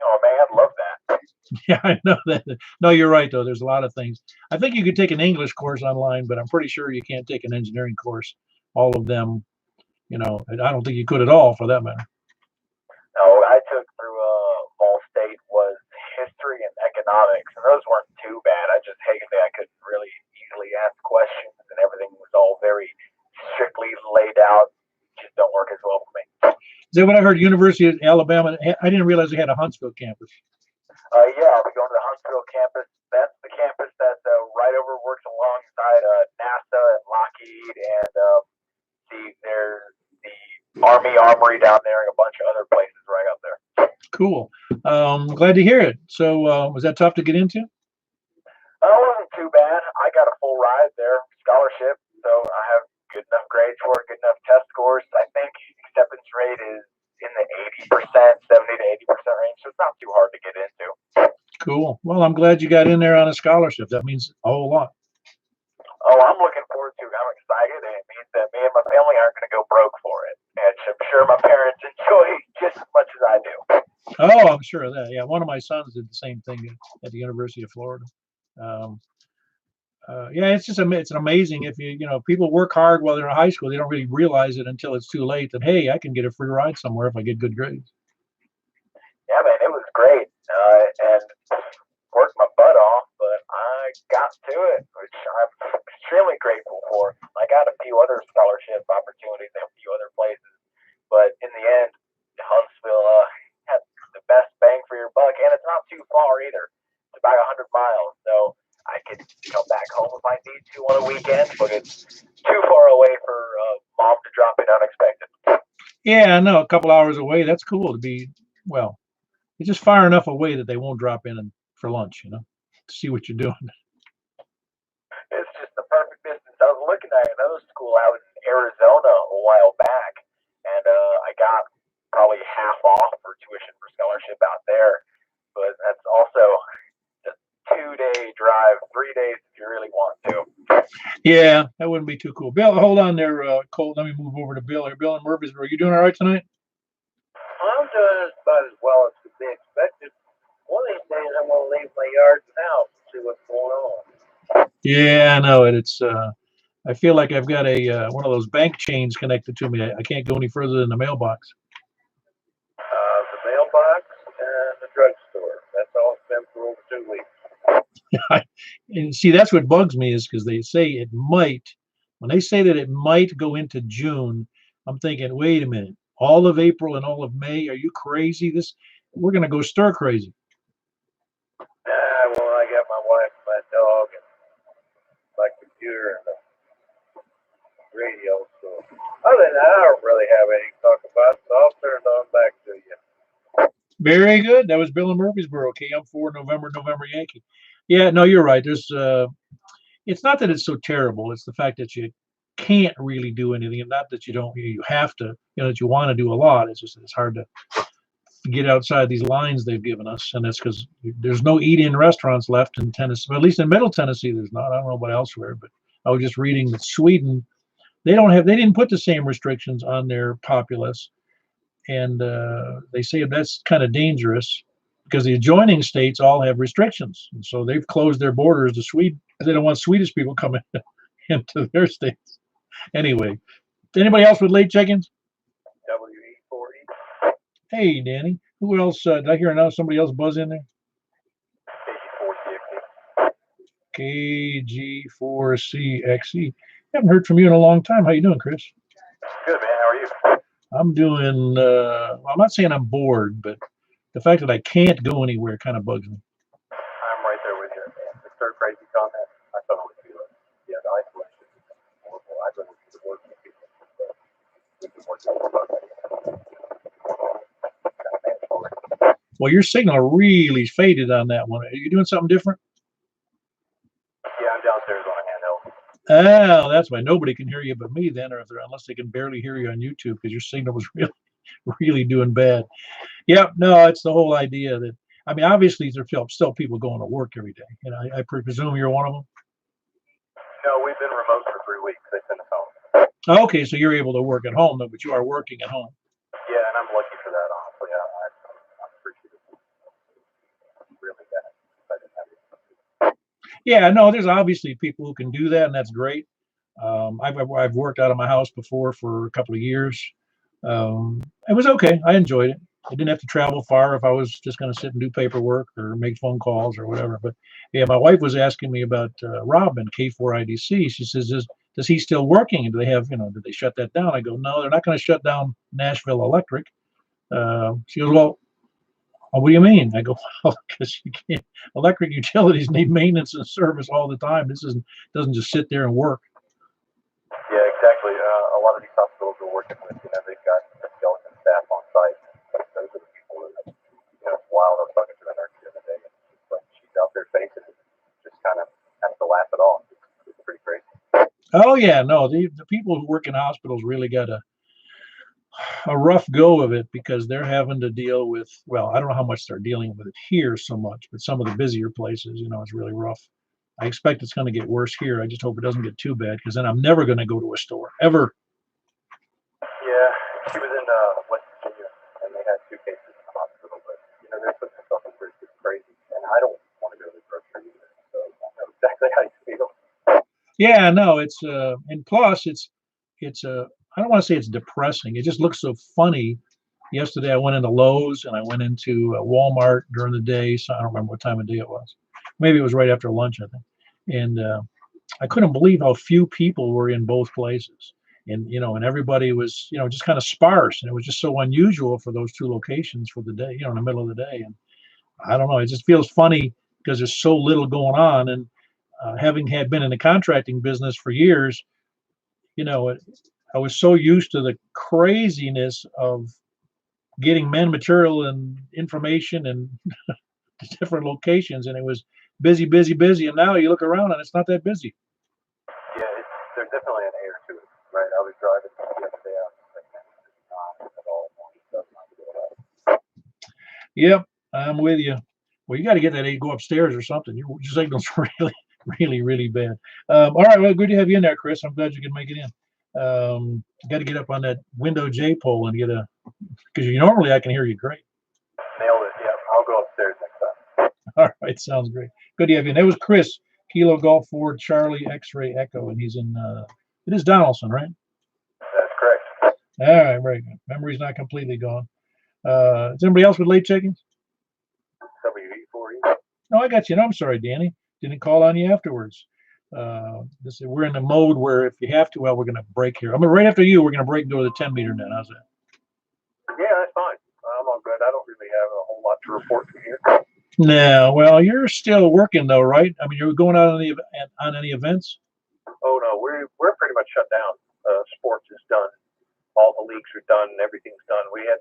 Oh man, I'd love that. Yeah, I know that. No, you're right though. There's a lot of things. I think you could take an English course online, but I'm pretty sure you can't take an engineering course. All of them, and I don't think you could at all, for that matter. No, I took through Vol State was history and economics, and those weren't too bad. I just hated that I couldn't really easily ask questions, and everything was all very strictly laid out. Just don't work as well for me. Is that what I heard? University of Alabama. I didn't realize they had a Huntsville campus. Yeah, I'll be going to the Huntsville campus. That's the campus that right over works alongside NASA and Lockheed, and there's the Army Armory down there and a bunch of other places right up there. Cool. Glad to hear it. So was that tough to get into? It wasn't too bad. I got a full ride there, scholarship, so I have good enough grades for it, good enough test scores. I think acceptance rate is in the 80%, 70 to 80% range, so it's not too hard to get into. Cool. Well, I'm glad you got in there on a scholarship. That means a whole lot. Oh, I'm looking forward to it. I'm excited, and it means that me and my family aren't going to go broke for it. And I'm sure my parents enjoy it just as much as I do. Oh, I'm sure of that. Yeah, one of my sons did the same thing at the University of Florida. Yeah, it's amazing if people work hard while they're in high school. They don't really realize it until it's too late that, hey, I can get a free ride somewhere if I get good grades. Yeah, man, it was great, and worked my butt off, but I got to it, which I'm extremely grateful for. I got a few other scholarship opportunities in a few other places, but in the end, Huntsville had the best bang for your buck, and it's not too far either. It's about 100 miles, so I could come back home if I need to on a weekend, but it's too far away for mom to drop in unexpected. Yeah, I know, a couple hours away. That's cool to be, well, it's just far enough away that they won't drop in for lunch, to see what you're doing. It's just the perfect distance. I was looking at another school out in Arizona a while back, and I got probably half off for tuition for scholarship out there. but that's also a 2-day drive, 3 days if you really want to. Yeah, that wouldn't be too cool. Bill, hold on there, Colt. Let me move over to Bill here. Bill in Murfreesboro, you doing all right tonight? I'm doing about as well as could be expected. One of these days, I'm going to leave my yard and house and see what's going on. Yeah, I know it. It's I feel like I've got a one of those bank chains connected to me. I can't go any further than the mailbox. The mailbox and the drugstore. That's all it's been for over 2 weeks. And see, that's what bugs me is because they say it might. When they say that it might go into June, I'm thinking, wait a minute. All of April and all of May, are you crazy? We're gonna go stir crazy. Well, I got my wife and my dog and my computer and the radio. So other than that, I don't really have anything to talk about. So I'll turn it on back to you. Very good. That was Bill in Murfreesboro. KM4 November Yankee. Yeah, no, you're right. There's it's not that it's so terrible. It's the fact that you can't really do anything, and not that you don't. You have to. That you want to do a lot. It's just it's hard to get outside these lines they've given us, and that's because there's no eat-in restaurants left in Tennessee. Well, at least in Middle Tennessee, there's not. I don't know about elsewhere, but I was just reading that Sweden they didn't put the same restrictions on their populace, and they say that's kind of dangerous because the adjoining states all have restrictions, and so they've closed their borders to Sweden. They don't want Swedish people coming into their states. Anyway, anybody else with late check-ins? WE40. Hey, Danny. Who else? Did I hear somebody else buzz in there? KG4CXE. Haven't heard from you in a long time. How you doing, Chris? Good, man. How are you? I'm doing. I'm not saying I'm bored, but the fact that I can't go anywhere kind of bugs me. I'm right there with you. The stir crazy comment, I totally feel it. Yeah, the isolation is horrible. I've been with the work with people. We've been working on it. Well, your signal really faded on that one. Are you doing something different? Yeah, I'm downstairs on a handheld. Oh, that's why nobody can hear you but me then, unless they can barely hear you on YouTube because your signal was really doing bad. Yeah, no, it's the whole idea that I mean, obviously there's still people going to work every day. I presume you're one of them. No, we've been remote for 3 weeks. They sent us home. Okay, so you're able to work at home though, but you are working at home. Yeah, and I'm lucky for that, honestly. I'm appreciative. Really bad. I didn't have it. Yeah, no, there's obviously people who can do that, and that's great. I've worked out of my house before for a couple of years. It was okay. I enjoyed it. I didn't have to travel far if I was just going to sit and do paperwork or make phone calls or whatever. But yeah, my wife was asking me about Robin K4IDC. She says, does he still working? And do they have, did they shut that down? I go, no, they're not going to shut down Nashville Electric. She goes, well, what do you mean? I go, well, because you can't. Electric utilities need maintenance and service all the time. Doesn't just sit there and work. Yeah, exactly. A lot of these hospitals we're working with, they've got a skeleton staff on site. Those are the people that, while I was talking to the nurse the other day, and she's out there facing it, just kind of has to laugh it off. It's pretty crazy. Oh yeah, no, the people who work in hospitals really got a rough go of it because they're having to deal with, well, I don't know how much they're dealing with it here so much, but some of the busier places, it's really rough. I expect it's going to get worse here. I just hope it doesn't get too bad because then I'm never going to go to a store ever. Yeah, she was in West Virginia and they had 2 cases in the hospital, but they're putting themselves in pretty crazy, and I don't want to go to the grocery either, so I know exactly how you feel. Yeah, no, it's and plus it's I don't want to say it's depressing. It just looks so funny. Yesterday I went into Lowe's and I went into Walmart during the day. So I don't remember what time of day it was. Maybe it was right after lunch, I think. And I couldn't believe how few people were in both places. And and everybody was just kind of sparse, and it was just so unusual for those 2 locations for the day, in the middle of the day. And I don't know, it just feels funny because there's so little going on. And having been in the contracting business for years, I was so used to the craziness of getting material and information and different locations, and it was busy, busy, busy. And now you look around and it's not that busy. Yeah, there's definitely an air to it, right? I was driving the other day, I was like, man, this is not at all. Yep, I'm with you. Well, you got to get that. Go upstairs or something. Your signal's really bad. All right. Well, good to have you in there, Chris. I'm glad you can make it in. Got to get up on that window J pole and get a because normally I can hear you great. Nailed it. Yeah, I'll go upstairs next time. All right, sounds great. Good to have you. And that was Chris, Kilo Golf Ford Charlie X-Ray Echo, and he's in. It is Donaldson, right? That's correct. All right, very good. Memory's not completely gone. Is anybody else with late check-ins? WE4E. No, I got you. No, I'm sorry, Danny. Didn't call on you afterwards. We're in the mode where if you have to, well, we're going to break here. Right after you, we're going to break and go to the 10 meter net. How's that? Yeah, that's fine. I'm all good. I don't really have a whole lot to report from here. No, well, you're still working though, right? I mean, you're going out on any events? Oh no, we're pretty much shut down. Sports is done. All the leagues are done. Everything's done. We had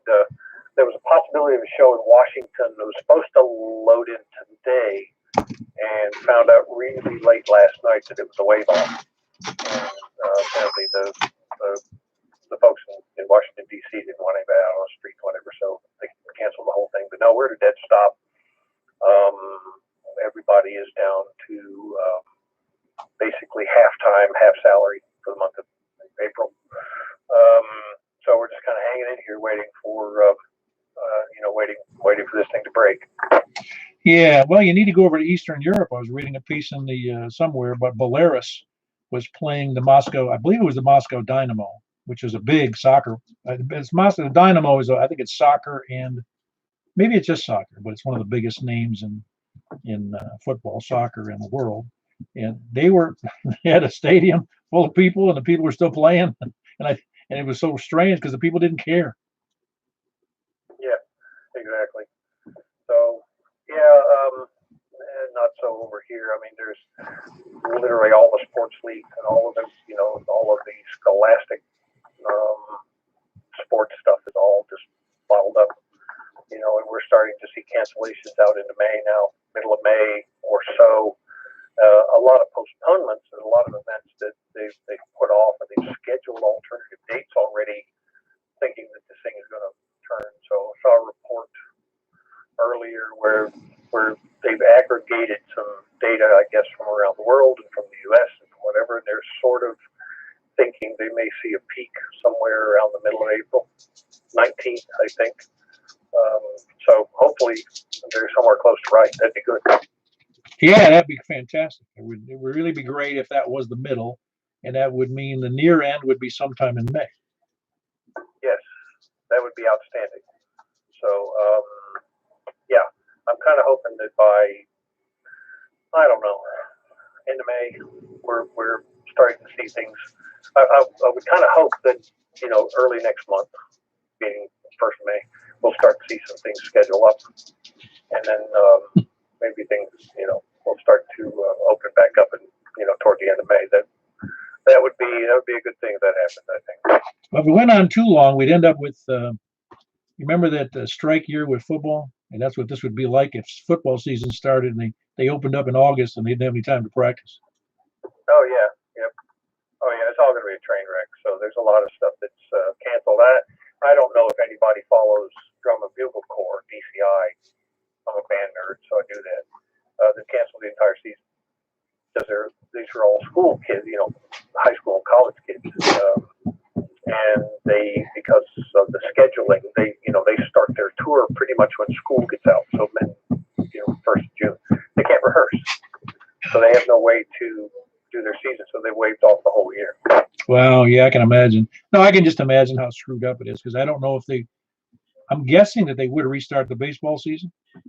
there was a possibility of a show in Washington that was supposed to load in today, and found out really late last night that it was a wave off. And apparently the folks in Washington D.C. didn't want anybody out on the streets, whatever, so they canceled the whole thing. But no, we're at a dead stop. Everybody is down to basically half-time, half salary for the month of April. So we're just kind of hanging in here, waiting for waiting for this thing to break. Yeah, well, you need to go over to Eastern Europe. I was reading a piece in the somewhere, but Belarus was playing the Moscow. I believe it was the Moscow Dynamo, which is a big soccer. It's Moscow Dynamo is I think it's soccer and maybe it's just soccer, but it's one of the biggest names in football, soccer in the world. And they had a stadium full of people, and the people were still playing, and it was so strange because the people didn't care. Yeah, exactly. So yeah, not so over here. I mean, there's literally all the sports leagues and all of the all of the scholastic sports stuff is all just bottled up. And we're starting to see cancellations out into May now, middle of May or so. A lot of postponements and a lot of events that they've put off, and they've scheduled alternative dates already, thinking that this thing is going to turn. So I saw a report earlier where they've aggregated some data, I guess, from around the world and from the U.S. and from whatever, and they're sort of thinking they may see a peak somewhere around the middle of April, 19th, I think. So hopefully they're somewhere close to right. That'd be good. Yeah, that'd be fantastic. It would really be great if that was the middle, and that would mean the near end would be sometime in May. Yes, that would be outstanding. So, yeah, I'm kind of hoping that by, I don't know, end of May, we're starting to see things. I would kind of hope that, early next month, being 1st of May, we'll start to see some things schedule up. And then maybe things, will start to open back up and, toward the end of May. That would be a good thing if that happens, I think. Well, if we went on too long, we'd end up with, you remember that strike year with football? And that's what this would be like if football season started and they opened up in August and they didn't have any time to practice. Oh, yeah. Yep. Oh, yeah. It's all going to be a train wreck. So there's a lot of stuff that's canceled. I don't know if anybody follows Drum and Bugle Corps, DCI. I'm a band nerd, so I do that. They canceled the entire season because these are all school kids, high school and college kids, and because of the scheduling, they start their tour pretty much when school gets out. So, 1st of June, they can't rehearse, so they have no way to do their season. So they waived off the whole year. Wow, yeah, I can imagine. No, I can just imagine how screwed up it is because I don't know if I'm guessing that they would restart the baseball season. I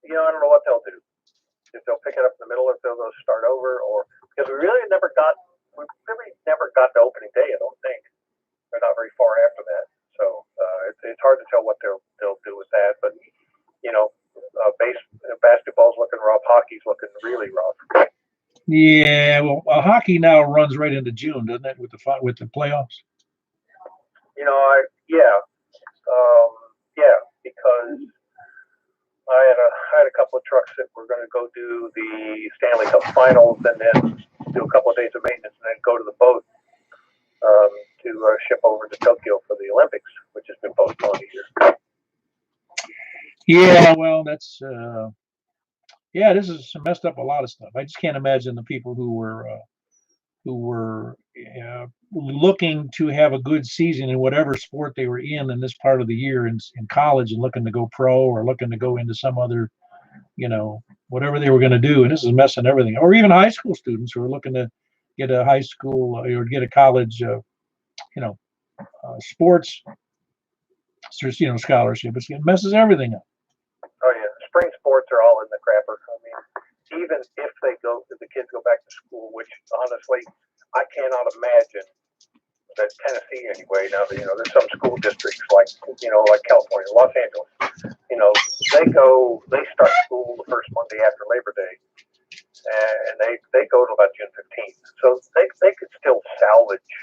don't know what they'll do. If they'll pick it up in the middle, if they'll start over, or because we really never got to opening day. I don't think they're not very far after that. So it's hard to tell what they'll do with that. But basketball's looking rough. Hockey's looking really rough. Yeah, well, hockey now runs right into June, doesn't it, with the playoffs? Because I had a couple of trucks that were going to go do the Stanley Cup Finals and then do a couple of days of maintenance and then go to the boat to ship over to Tokyo for the Olympics, which has been postponed a year. Yeah, well, that's yeah, this has messed up a lot of stuff. I just can't imagine the people who were looking to have a good season in whatever sport they were in this part of the year in college and looking to go pro or looking to go into some other, whatever they were going to do. And this is messing everything. Or even high school students who are looking to get a high school or get a college, sports, scholarship. It messes everything up. Oh yeah, spring sports are all in the crapper. I mean, even if the kids go back to school, which honestly, I cannot imagine that Tennessee anyway. Now, there's some school districts like California, Los Angeles. They start school the first Monday after Labor Day, and they go to about June 15th. So they could still salvage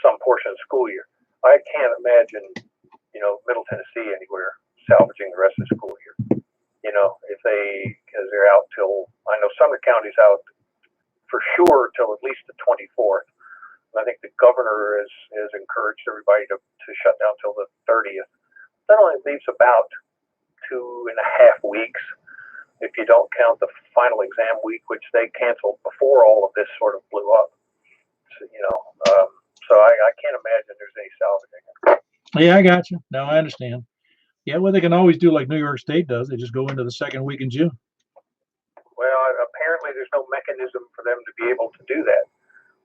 some portion of the school year. I can't imagine, Middle Tennessee anywhere salvaging the rest of the school year. Because they're out till, I know Sumner County's out for sure till at least the 24th. And I think the governor has encouraged everybody to shut down till the 30th. That only leaves about 2.5 weeks if you don't count the final exam week, which they canceled before all of this sort of blew up. So I can't imagine there's any salvaging. Yeah, I got you. No, I understand. Yeah, well, they can always do like New York State does. They just go into the second week in June. Well, apparently there's no mechanism for them to be able to do that.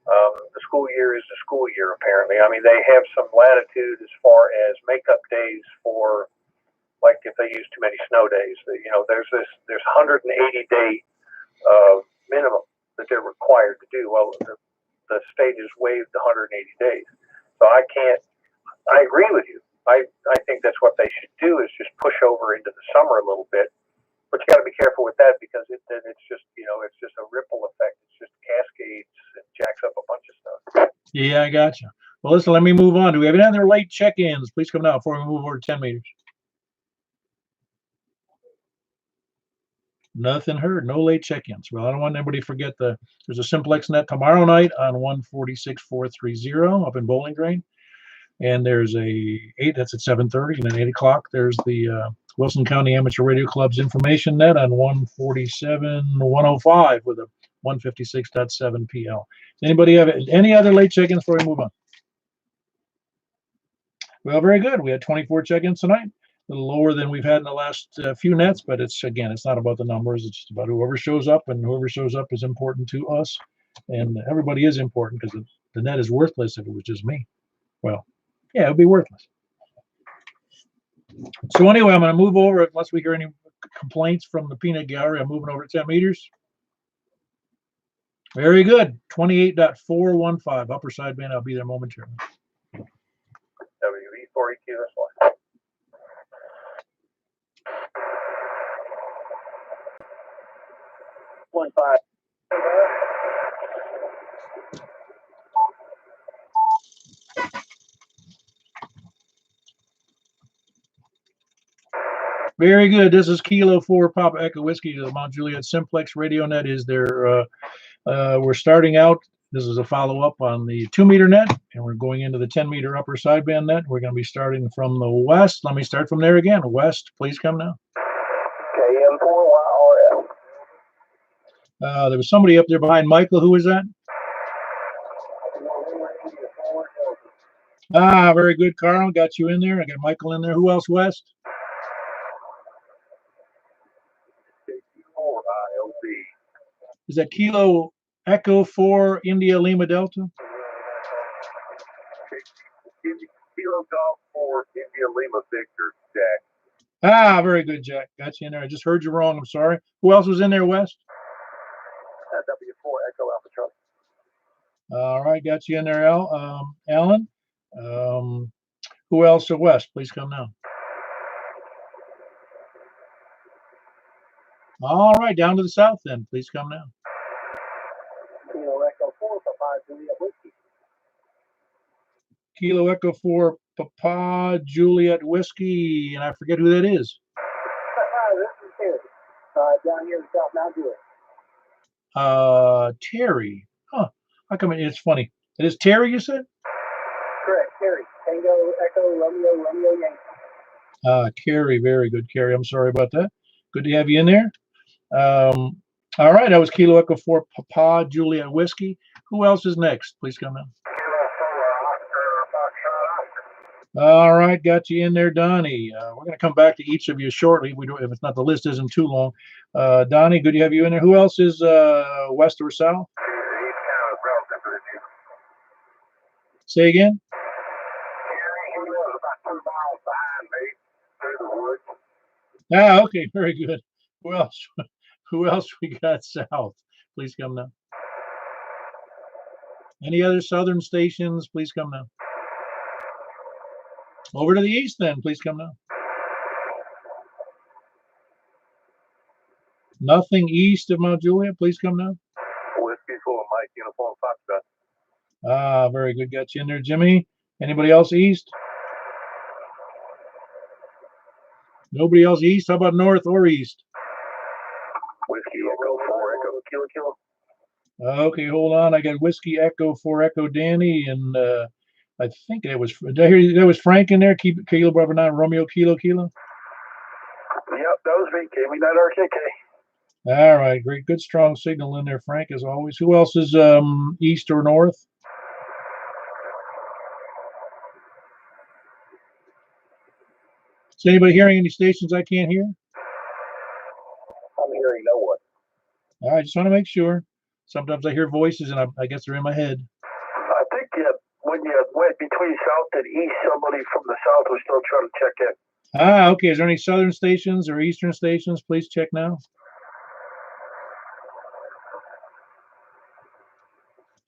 The school year is the school year, apparently. I mean, they have some latitude as far as makeup days for, like, if they use too many snow days. There's 180-day minimum that they're required to do. Well, the state has waived the 180 days. So I agree with you. I think that's what they should do is just push over into the summer a little bit. But you got to be careful with that because it's just a ripple effect. It's just cascades and jacks up a bunch of stuff. Yeah, I got you. Well, listen, let me move on. Do we have any other late check-ins? Please come now before we move over to 10 meters. Nothing heard. No late check-ins. Well, I don't want anybody to forget there's a Simplex net tomorrow night on 146,430 up in Bowling Green. And there's that's at 7:30, and then 8 o'clock, there's the Wilson County Amateur Radio Club's information net on 147,105 with a 156.7 PL. Anybody have any other late check-ins before we move on? Well, very good. We had 24 check-ins tonight. A little lower than we've had in the last few nets, but it's not about the numbers. It's just about whoever shows up, and whoever shows up is important to us. And everybody is important because the net is worthless if it was just me. Well, yeah, it would be worthless. So anyway, I'm going to move over, unless we hear any complaints from the peanut gallery. I'm moving over 10 meters. Very good. 28.415, upper sideband. I'll be there momentarily. WE4EQ, this one. One five. Very good. This is Kilo 4 Papa Echo Whiskey to the Mount Juliet Simplex Radio Net. Is there? We're starting out. This is a follow-up on the 2-meter net, and we're going into the 10-meter upper sideband net. We're going to be starting from the west. Let me start from there again. West, please come now. KM4YRL. There was somebody up there behind Michael. Who was that? Ah, very good, Carl. Got you in there. I got Michael in there. Who else, West? Is that Kilo Echo 4 India Lima Delta? Kilo Golf 4 India Lima Victor Jack. Ah, very good, Jack. Got you in there. I just heard you wrong. I'm sorry. Who else was in there, West? W4 Echo Alpha Charlie. All right, got you in there, Alan. Who else at West? Please come now. All right, down to the south then. Please come now. Kilo Echo 4 Papa Juliet Whiskey. Kilo Echo 4 Papa Juliet Whiskey, and I forget who that is. This is Terry, down here in South Mount Juliet. Terry. Huh. How come it's funny? It is Terry, you said? Correct, Terry. Tango Echo Romeo Yankee. Carrie, very good, Carrie. I'm sorry about that. Good to have you in there. All right, that was Kilo Echo 4 Papa Juliet Whiskey. Who else is next? Please come in. All right, got you in there, Donnie. We're going to come back to each of you shortly. We don't, if it's not, the list isn't too long. Donnie, good to have you in there. Who else is west or south? Say again. Ah, okay, very good. Who else? Who else we got south? Please come now. Any other southern stations? Please come now. Over to the east, then. Please come now. Nothing east of Mount Juliet. Please come now. Whiskey 4, Mike, Uniform Foxtrot. Ah, very good. Got you in there, Jimmy. Anybody else east? Nobody else east? How about north or east? Whiskey Echo 4, Echo Kilo Kilo. Okay, hold on. I got Whiskey Echo 4 Echo Danny, and I think that was, did I hear that was Frank in there? Keep Kilo Bravo 9 Romeo Kilo Kilo. Yep, that was me. KB9RKK. All right, great, good strong signal in there, Frank, as always. Who else is east or north? Is anybody hearing any stations I can't hear? I'm hearing no one. All right, just want to make sure. Sometimes I hear voices, and I guess they're in my head. I think when you went between south and east, somebody from the south was still trying to check in. Ah, okay. Is there any southern stations or eastern stations? Please check now.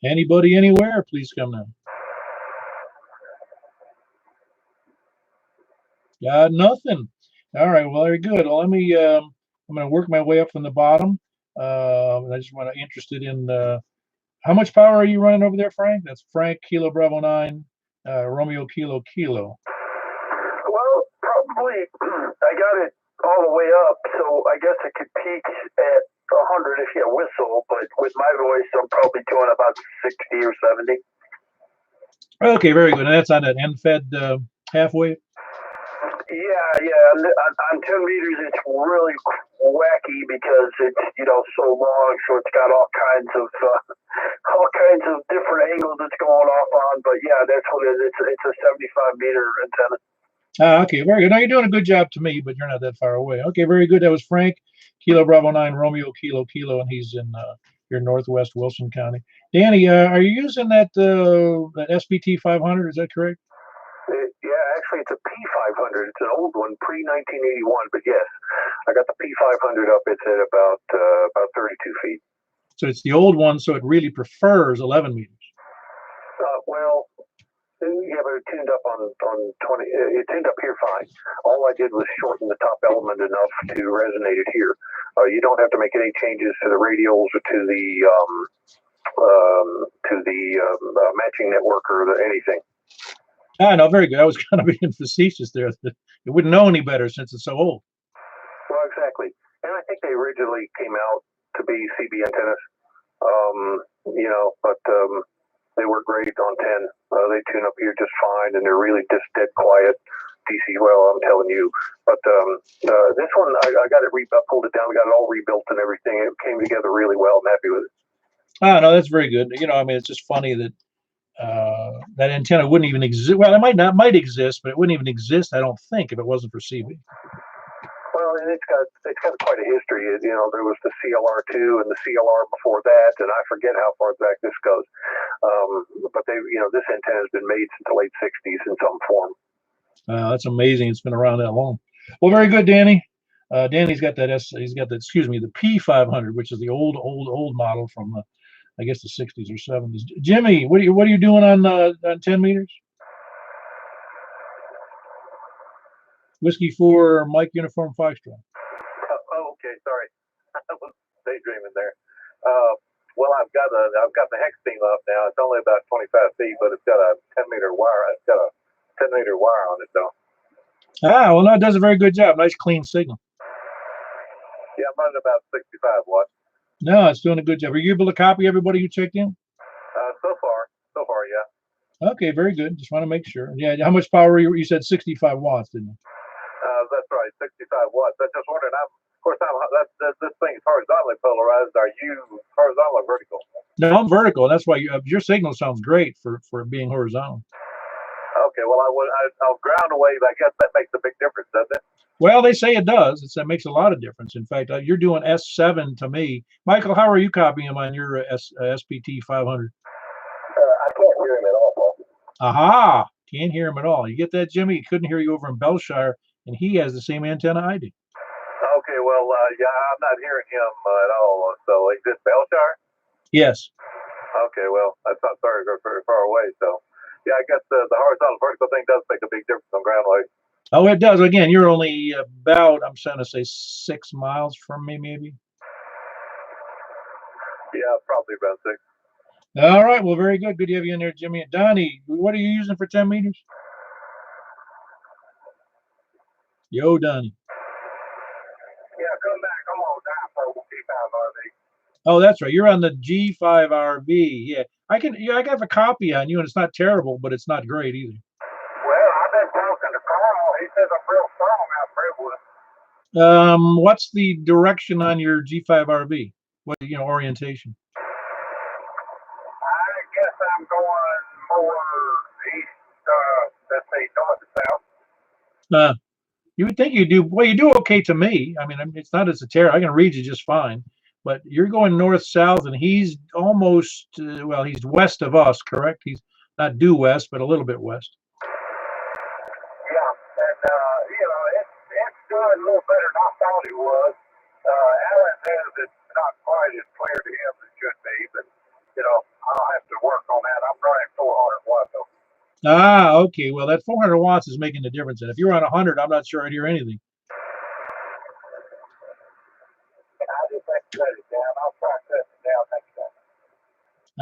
Anybody anywhere? Please come now. Got nothing. All right. Well, very good. Well, let me. I'm going to work my way up from the bottom. I just want to interested in how much power are you running over there, Frank? That's Frank Kilo Bravo 9, Romeo Kilo Kilo. Well, probably I got it all the way up, so I guess it could peak at 100 if you whistle, but with my voice, I'm probably doing about 60 or 70. Okay, very good. And that's on that end-fed halfway. Yeah. On 10 meters, it's really wacky because it's so long, so it's got all kinds of different angles it's going off on. But yeah, that's what it is. It's a 75-meter antenna. Ah, okay, very good. Now you're doing a good job to me, but you're not that far away. Okay, very good. That was Frank Kilo Bravo 9 Romeo Kilo Kilo, and he's in your northwest Wilson County. Danny, are you using that SBT 500? Is that correct? Yeah, actually, it's a P500. It's an old one, pre-1981. But yes, I got the P500 up. It's at about 32 feet. So it's the old one, so it really prefers 11 meters. Well, yeah, but it tuned up on 20. It tuned up here fine. All I did was shorten the top element enough to resonate it here. You don't have to make any changes to the radials or to the matching network or anything. Ah, no, very good. I was kind of being facetious there. It wouldn't know any better since it's so old. Well, exactly. And I think they originally came out to be CB antennas, but they work great on 10. They tune up here just fine, and they're really just dead quiet. DC, well, I'm telling you. But this one, I got it I pulled it down. We got it all rebuilt and everything. It came together really well. I'm happy with it. Ah, no, that's very good. It's just funny that that antenna wouldn't even exist. Well, it might exist, but it wouldn't even exist, I don't think, if it wasn't for CB. Well, and it's got quite a history. There was the CLR2 and the CLR before that, and I forget how far back this goes. But this antenna has been made since the late '60s in some form. That's amazing. It's been around that long. Well, very good, Danny. Danny's got that the P500, which is the old model from I guess the 60s or 70s. Jimmy, what are you doing on 10 meters? Whiskey 4 Mike Uniform Foxtrot. Okay, sorry, I was daydreaming there. Well, I've got the hex beam up now. It's only about 25 feet, but it's got a 10-meter wire. It's got a 10-meter wire on it, though. Ah, well, no, it does a very good job. Nice, clean signal. Yeah, I'm running about 65 watts. No, it's doing a good job. Are you able to copy everybody who checked in? So far, yeah. Okay, very good. Just want to make sure. Yeah, how much power you said 65 watts, didn't you? that's right, 65 watts. I'm just wondering. This thing's horizontally polarized. Are you horizontal or vertical? No, I'm vertical. That's why your signal sounds great for being horizontal. Okay, well, I'll ground a wave. I guess that makes a big difference, doesn't it? Well, they say it does. That makes a lot of difference. In fact, you're doing S7 to me. Michael, how are you copying him on your SPT 500? I can't hear him at all, Paul. Aha! Can't hear him at all. You get that, Jimmy? He couldn't hear you over in Belshire, and he has the same antenna I do. Okay, well, yeah, I'm not hearing him at all. So, is this Belshire? Yes. Okay, well, that's not very far away. So, yeah, I guess the horizontal vertical thing does make a big difference on ground wave. Oh, it does. Again, you're only about, I'm trying to say 6 miles from me, maybe. Yeah, probably about 6. All right. Well, very good. Good to have you in there, Jimmy. And Donnie, what are you using for 10 meters? Yo, Donnie. Yeah, come back. I'm on down for G5RV. Oh, that's right. You're on the G5RV. Yeah, I have a copy on you, and it's not terrible, but it's not great either. Well, I've been talking to Carl. He says I'm real strong out Brentwood. What's the direction on your G5RV? What orientation? I guess I'm going more east, let's say north to south. You would think you do. Well, you do okay to me. I mean, it's not as a terror. I can read you just fine. But you're going north-south, and he's almost, he's west of us, correct? He's not due west, but a little bit west. Yeah, and, it's doing a little better than I thought it was. Alan says it's not quite as clear to him as it should be, but, I'll have to work on that. I'm running 400 watts. Ah, okay. Well, that 400 watts is making the difference. And if you're on 100, I'm not sure I'd hear anything. I just have to cut it down. I'll try to cut it down next time.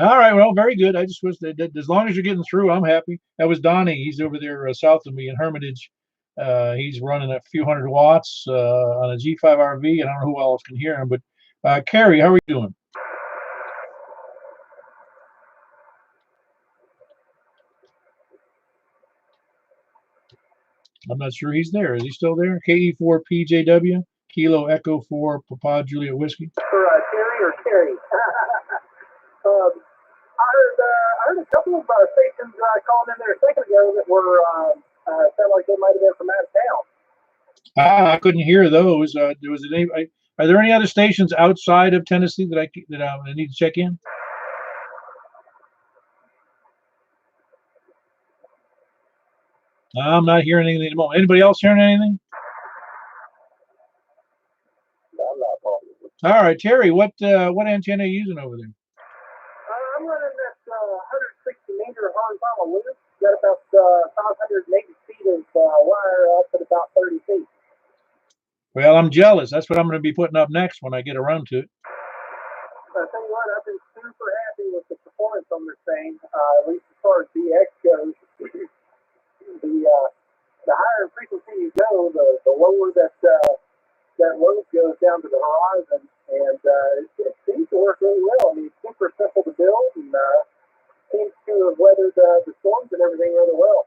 All right. Well, very good. I just wish that as long as you're getting through, I'm happy. That was Donnie. He's over there south of me in Hermitage. He's running a few hundred watts on a G5RV. I don't know who else can hear him, but Carrie, how are you doing? I'm not sure he's there. Is he still there? KE4PJW, Kilo Echo 4, Papa Juliet Whiskey. For Terry or Terry? I heard a couple of stations calling in there a second ago that were sound like they might have been from out of town. I couldn't hear those. Are there any other stations outside of Tennessee that I need to check in? I'm not hearing anything at the moment. Anybody else hearing anything? No, I'm not, Paul. All right, Terry, what antenna are you using over there? I'm running this 160-meter horizontal loop. Got about 580 feet of wire up at about 30 feet. Well, I'm jealous. That's what I'm going to be putting up next when I get around to it. I tell you what, I've been super happy with the performance on this thing, at least as far as DX goes. The higher frequency you go, the lower that load goes down to the horizon, and it seems to work really well. I mean, it's super simple to build, and seems to have weathered the storms and everything really well.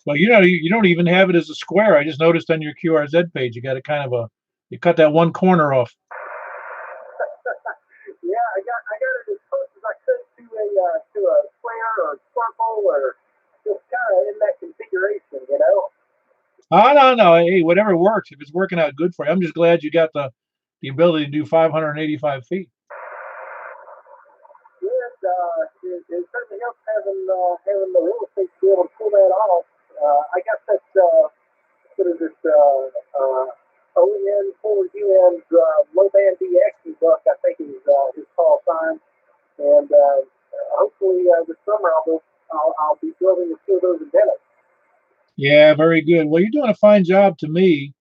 Well, you don't even have it as a square. I just noticed on your QRZ page, you got it kind of you cut that one corner off. Yeah, I got it as close as I could to a square or a circle or just kind of in that configuration, No. Hey, whatever works. If it's working out good for you, I'm just glad you got the ability to do 585 feet. It certainly helps having the real estate to be able to pull that off. I got that, what is it, OEN4UN's low band DX book, I think is his call sign. And hopefully this summer I'll be building a few of those antennas. Yeah, very good. Well, you're doing a fine job to me,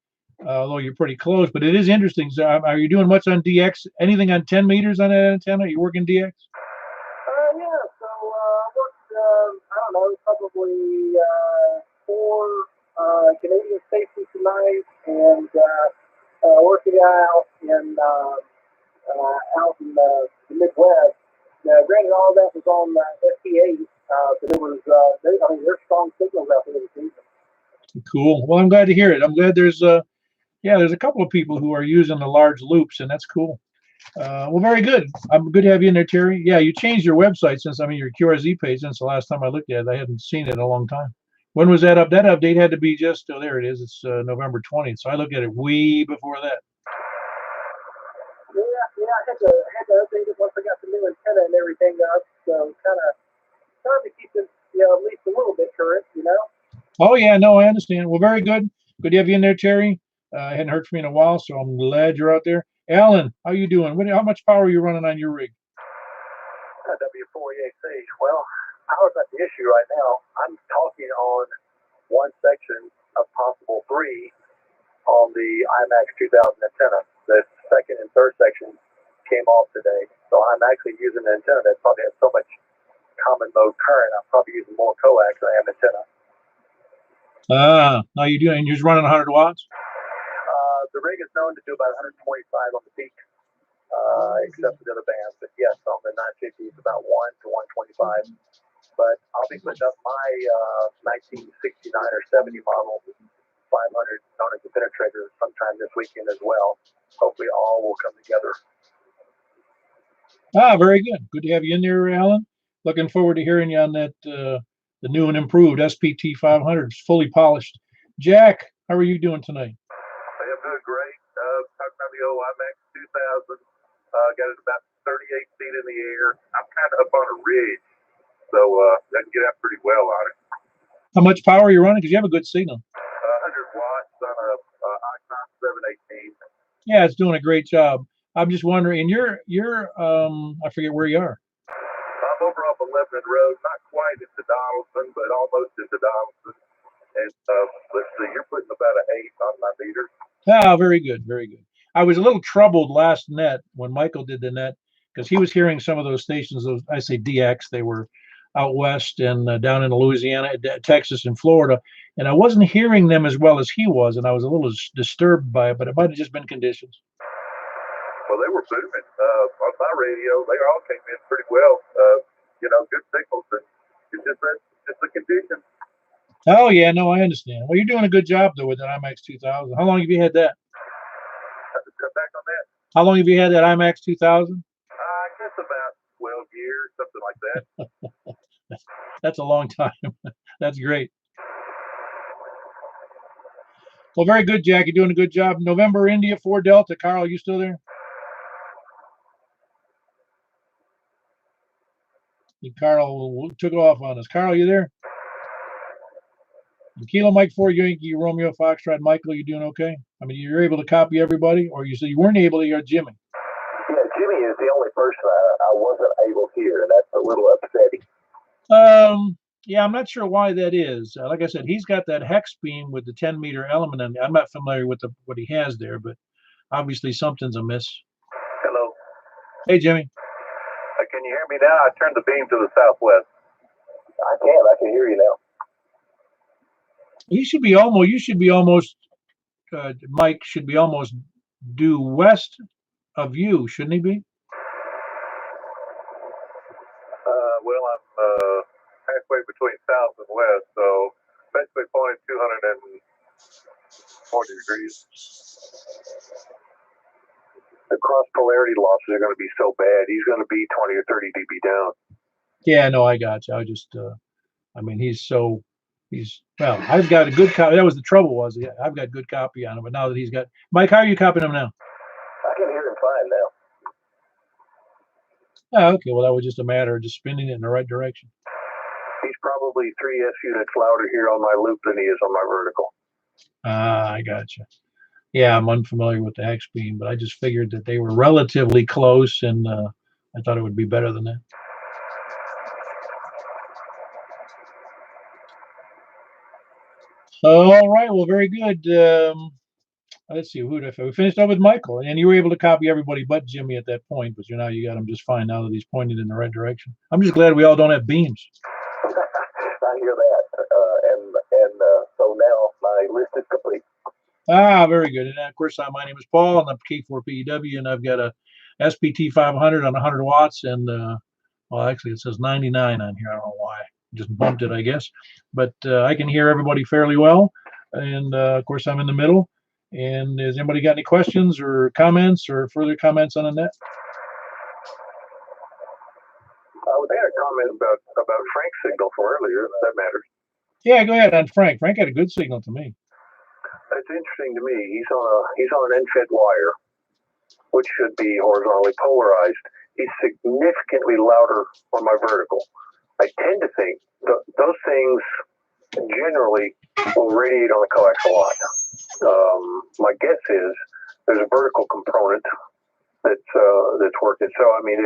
although you're pretty close, but it is interesting. So are you doing much on DX? Anything on 10 meters on that antenna? Are you working DX? Yeah, so I worked, I don't know, probably 4 Canadian stations tonight, and working out in the Midwest. Now, granted, all that was on SPA, but it was, there's strong signals out there this evening. Cool. Well, I'm glad to hear it. I'm glad there's there's a couple of people who are using the large loops, and that's cool. Well, very good. I'm good to have you in there, Terry. Yeah, you changed your website since your QRZ page since the last time I looked at it. I hadn't seen it in a long time. When was that up? That update had to be just there it is. It's November 20th. So I looked at it way before that. Yeah, I had to update it once I got the new antenna and everything up. So kind of trying to keep it, at least a little bit current. Oh yeah, no, I understand. Well, very good. Good to have you in there, Terry. I hadn't heard from you in a while, so I'm glad you're out there. Alan, how you doing? How much power are you running on your rig? W4EAC. Well, power's not the issue right now. I'm talking on one section of possible three on the IMAX 2000 antenna. The second and third sections came off today, so I'm actually using an antenna that probably has so much common mode current. I'm probably using more coax than I am antenna. Now you're just running 100 watts? The rig is known to do about 125 on the peak, except for the other bands. But yes, on the 950, it's about 1 to 125. But I'll be putting up my 1969 or 70 model 500 known as the penetrator sometime this weekend as well. Hopefully all will come together. Very good. Good to have you in there, Alan. Looking forward to hearing you on that the new and improved SPT 500. It's fully polished. Jack, how are you doing tonight? I am doing great. Talking about the old IMAX 2000. Got it about 38 feet in the air. I'm kind of up on a ridge, so I can get out pretty well on it. How much power are you running? Because you have a good signal. 100 watts on a Icon 718. Yeah, it's doing a great job. I'm just wondering, you're I forget where you are. I'm over off 11th Road, not quite into Donaldson, but almost into Donaldson. And let's see, you're putting about an 8 on my meter. Very good, very good. I was a little troubled last net when Michael did the net because he was hearing some of those stations. Those I say DX, they were out west and down in Louisiana, Texas, and Florida, and I wasn't hearing them as well as he was, and I was a little disturbed by it. But it might have just been conditions. Well, they were booming on my radio. They all came in pretty well. Good signals, and it's just the conditions. Oh yeah, no, I understand. Well, you're doing a good job though with that IMAX 2000. How long have you had that? Come back on that. How long have you had that IMAX 2000? I guess about 12 years, something like that. That's a long time. That's great. Well, very good, Jack. You're doing a good job. November India 4 Delta. Carl, are you still there? Carl took off on us. Carl, you there? Kilo Mike 4 Yankee Romeo Foxtrot. Michael, you doing okay? I mean, you're able to copy everybody, or you said you weren't able to hear Jimmy? Yeah, Jimmy is the only person I wasn't able to hear, and that's a little upsetting. Yeah, I'm not sure why that is. Like I said, he's got that hex beam with the 10-meter element in it. I'm not familiar with what he has there, but obviously something's amiss. Hello. Hey, Jimmy. Can you hear me now? I turned the beam to the southwest. I can hear you now. You should be almost, Mike should be almost due west of you, shouldn't he be? Well, I'm halfway between south and west, so basically pointing 240 degrees. The cross polarity losses are going to be so bad. He's going to be 20 or 30 dB down. Yeah, no, I got you. I just, I mean, well, I've got a good copy. That was the trouble I've got good copy on him, but now that he's got, Mike, how are you copying him now? I can hear him fine now. Oh, okay. Well, that was just a matter of just spinning it in the right direction. He's probably 3 S units louder here on my loop than he is on my vertical. I got you. Yeah, I'm unfamiliar with the hex beam, but I just figured that they were relatively close, and I thought it would be better than that. All right. Well, very good. Let's see. We finished up with Michael, and you were able to copy everybody but Jimmy at that point, but you got him just fine now that he's pointed in the right direction. I'm just glad we all don't have beams. I hear that, and so now my list is complete. Very good. And of course, my name is Paul, and I'm K4PEW, and I've got a SPT 500 on 100 watts, and well, actually, it says 99 on here. I don't know why. Just bumped it, I guess. But I can hear everybody fairly well. and of course I'm in the middle. And has anybody got any questions or comments or further comments on the net? They had a comment about Frank's signal from earlier. If that matters. Yeah, go ahead on Frank. Frank had a good signal to me. That's interesting to me. He's on an end-fed wire, which should be horizontally polarized. He's significantly louder on my vertical. I tend to think those things generally will radiate on the coax a lot. My guess is there's a vertical component that's working. So I mean,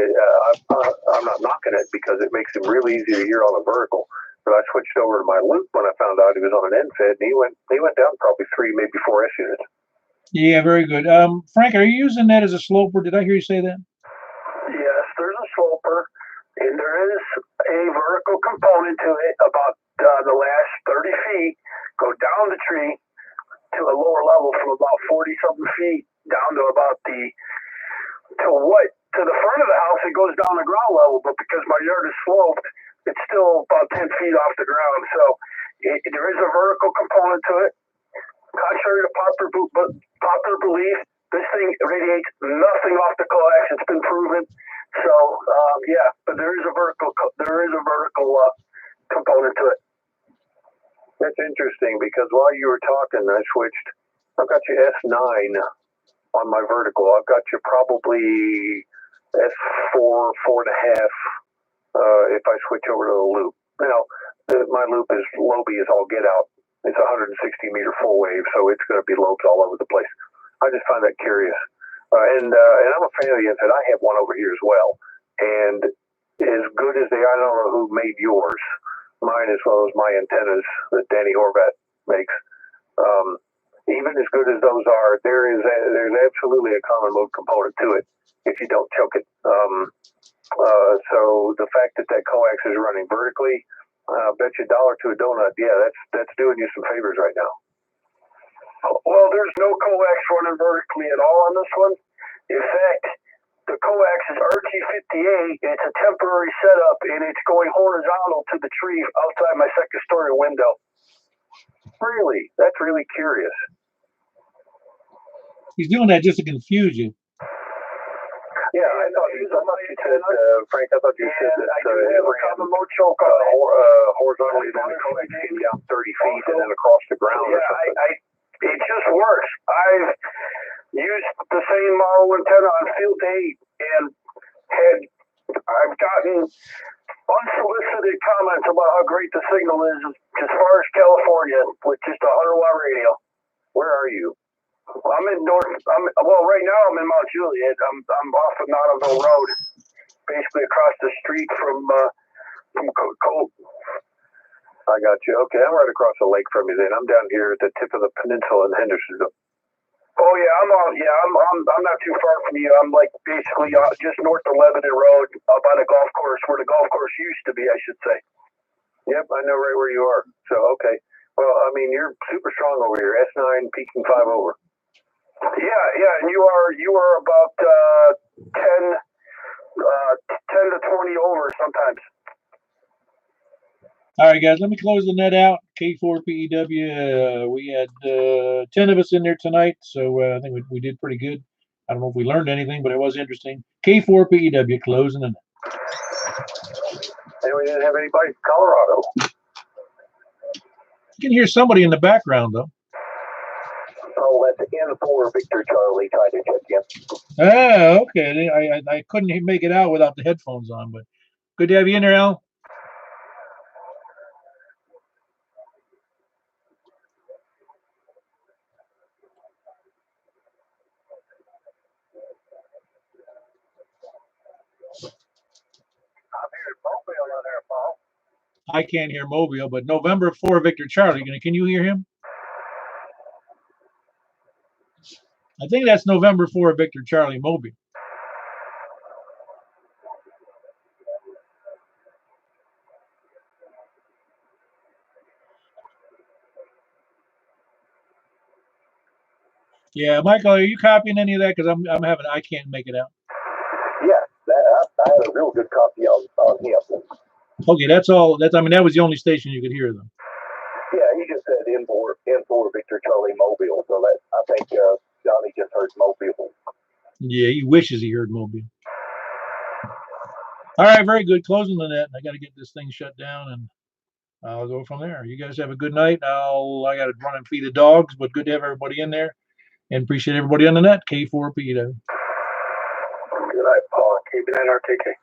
I'm not knocking it because it makes him really easy to hear on the vertical. But I switched over to my loop when I found out he was on an end fed, and he went down probably 3, maybe 4 S units. Yeah, very good. Frank, are you using that as a sloper? Did I hear you say that? Yes, there's a sloper, and there is a vertical component to it about the last 30 feet, go down the tree to a lower level from about 40-something feet down to about to the front of the house, it goes down the ground level, but because my yard is sloped, it's still about 10 feet off the ground. So there is a vertical component to it. Contrary to popular belief, this thing radiates nothing off the coax. It's been proven. So yeah, but there is a vertical component to it. That's interesting because while you were talking, I switched. I've got your S9 on my vertical. I've got you probably S4, 4.5. If I switch over to the loop. Now, my loop is loby as all get out. It's 160 meter full wave, so it's going to be lobes all over the place. I just find that curious. And I'm a fan of the infant. I have one over here as well. And as good as they are, I don't know who made yours. Mine as well as my antennas that Danny Horvat makes. Even as good as those are, there's absolutely a common mode component to it if you don't choke it. So the fact that coax is running vertically, bet you $1 to a donut. Yeah, that's doing you some favors right now. Well, there's no coax running vertically at all on this one. In fact, the coax is RT58. It's a temporary setup, and it's going horizontal to the tree outside my second-story window. Really? That's really curious. He's doing that just to confuse you. Yeah, I thought you said, Frank, I thought you said that I do have a common mode choke on horizontally, then the coax came down 30 feet and then across the ground or something. It just works. I've used the same model antenna on field 8 and I've gotten unsolicited comments about how great the signal is as far as California with just a 100-watt radio. Where are you? I'm in right now I'm in Mount Juliet. I'm off of Nottingham Road, basically across the street from Colt. I got you. Okay, I'm right across the lake from you. Then I'm down here at the tip of the peninsula in Hendersonville. Oh yeah, I'm not too far from you. I'm like basically just north of Lebanon Road, by the golf course, where the golf course used to be, I should say. Yep, I know right where you are. So okay. Well, I mean, you're super strong over here. S9 peaking 5 over. Yeah, and you are about 10 to 20 over sometimes. All right, guys, let me close the net out. K4 PEW, we had 10 of us in there tonight, so I think we did pretty good. I don't know if we learned anything, but it was interesting. K4 PEW, closing the net. And we didn't have anybody from Colorado. You can hear somebody in the background, though. Oh, that's N4 Victor Charlie trying to check in. Oh, okay. I couldn't make it out without the headphones on, but good to have you in there, Al. I'm hearing Mobile on there, Paul. I can't hear Mobile, but November 4 Victor Charlie. Can you hear him? I think that's November 4 Victor Charlie Mobile. Yeah, Michael, are you copying any of that? Because I can't make it out. Yeah, I had a real good copy on him. Okay, that's all. That was the only station you could hear them. Yeah, he just said M4 Victor Charlie Mobile. So that I think Johnny just heard Mobile. Yeah, he wishes he heard Mobile. All right, very good. Closing the net. I got to get this thing shut down, and I'll go from there. You guys have a good night. I got to run and feed the dogs, but good to have everybody in there, and appreciate everybody on the net. K4 PEW. Good night, Paul. Keep it in RTK.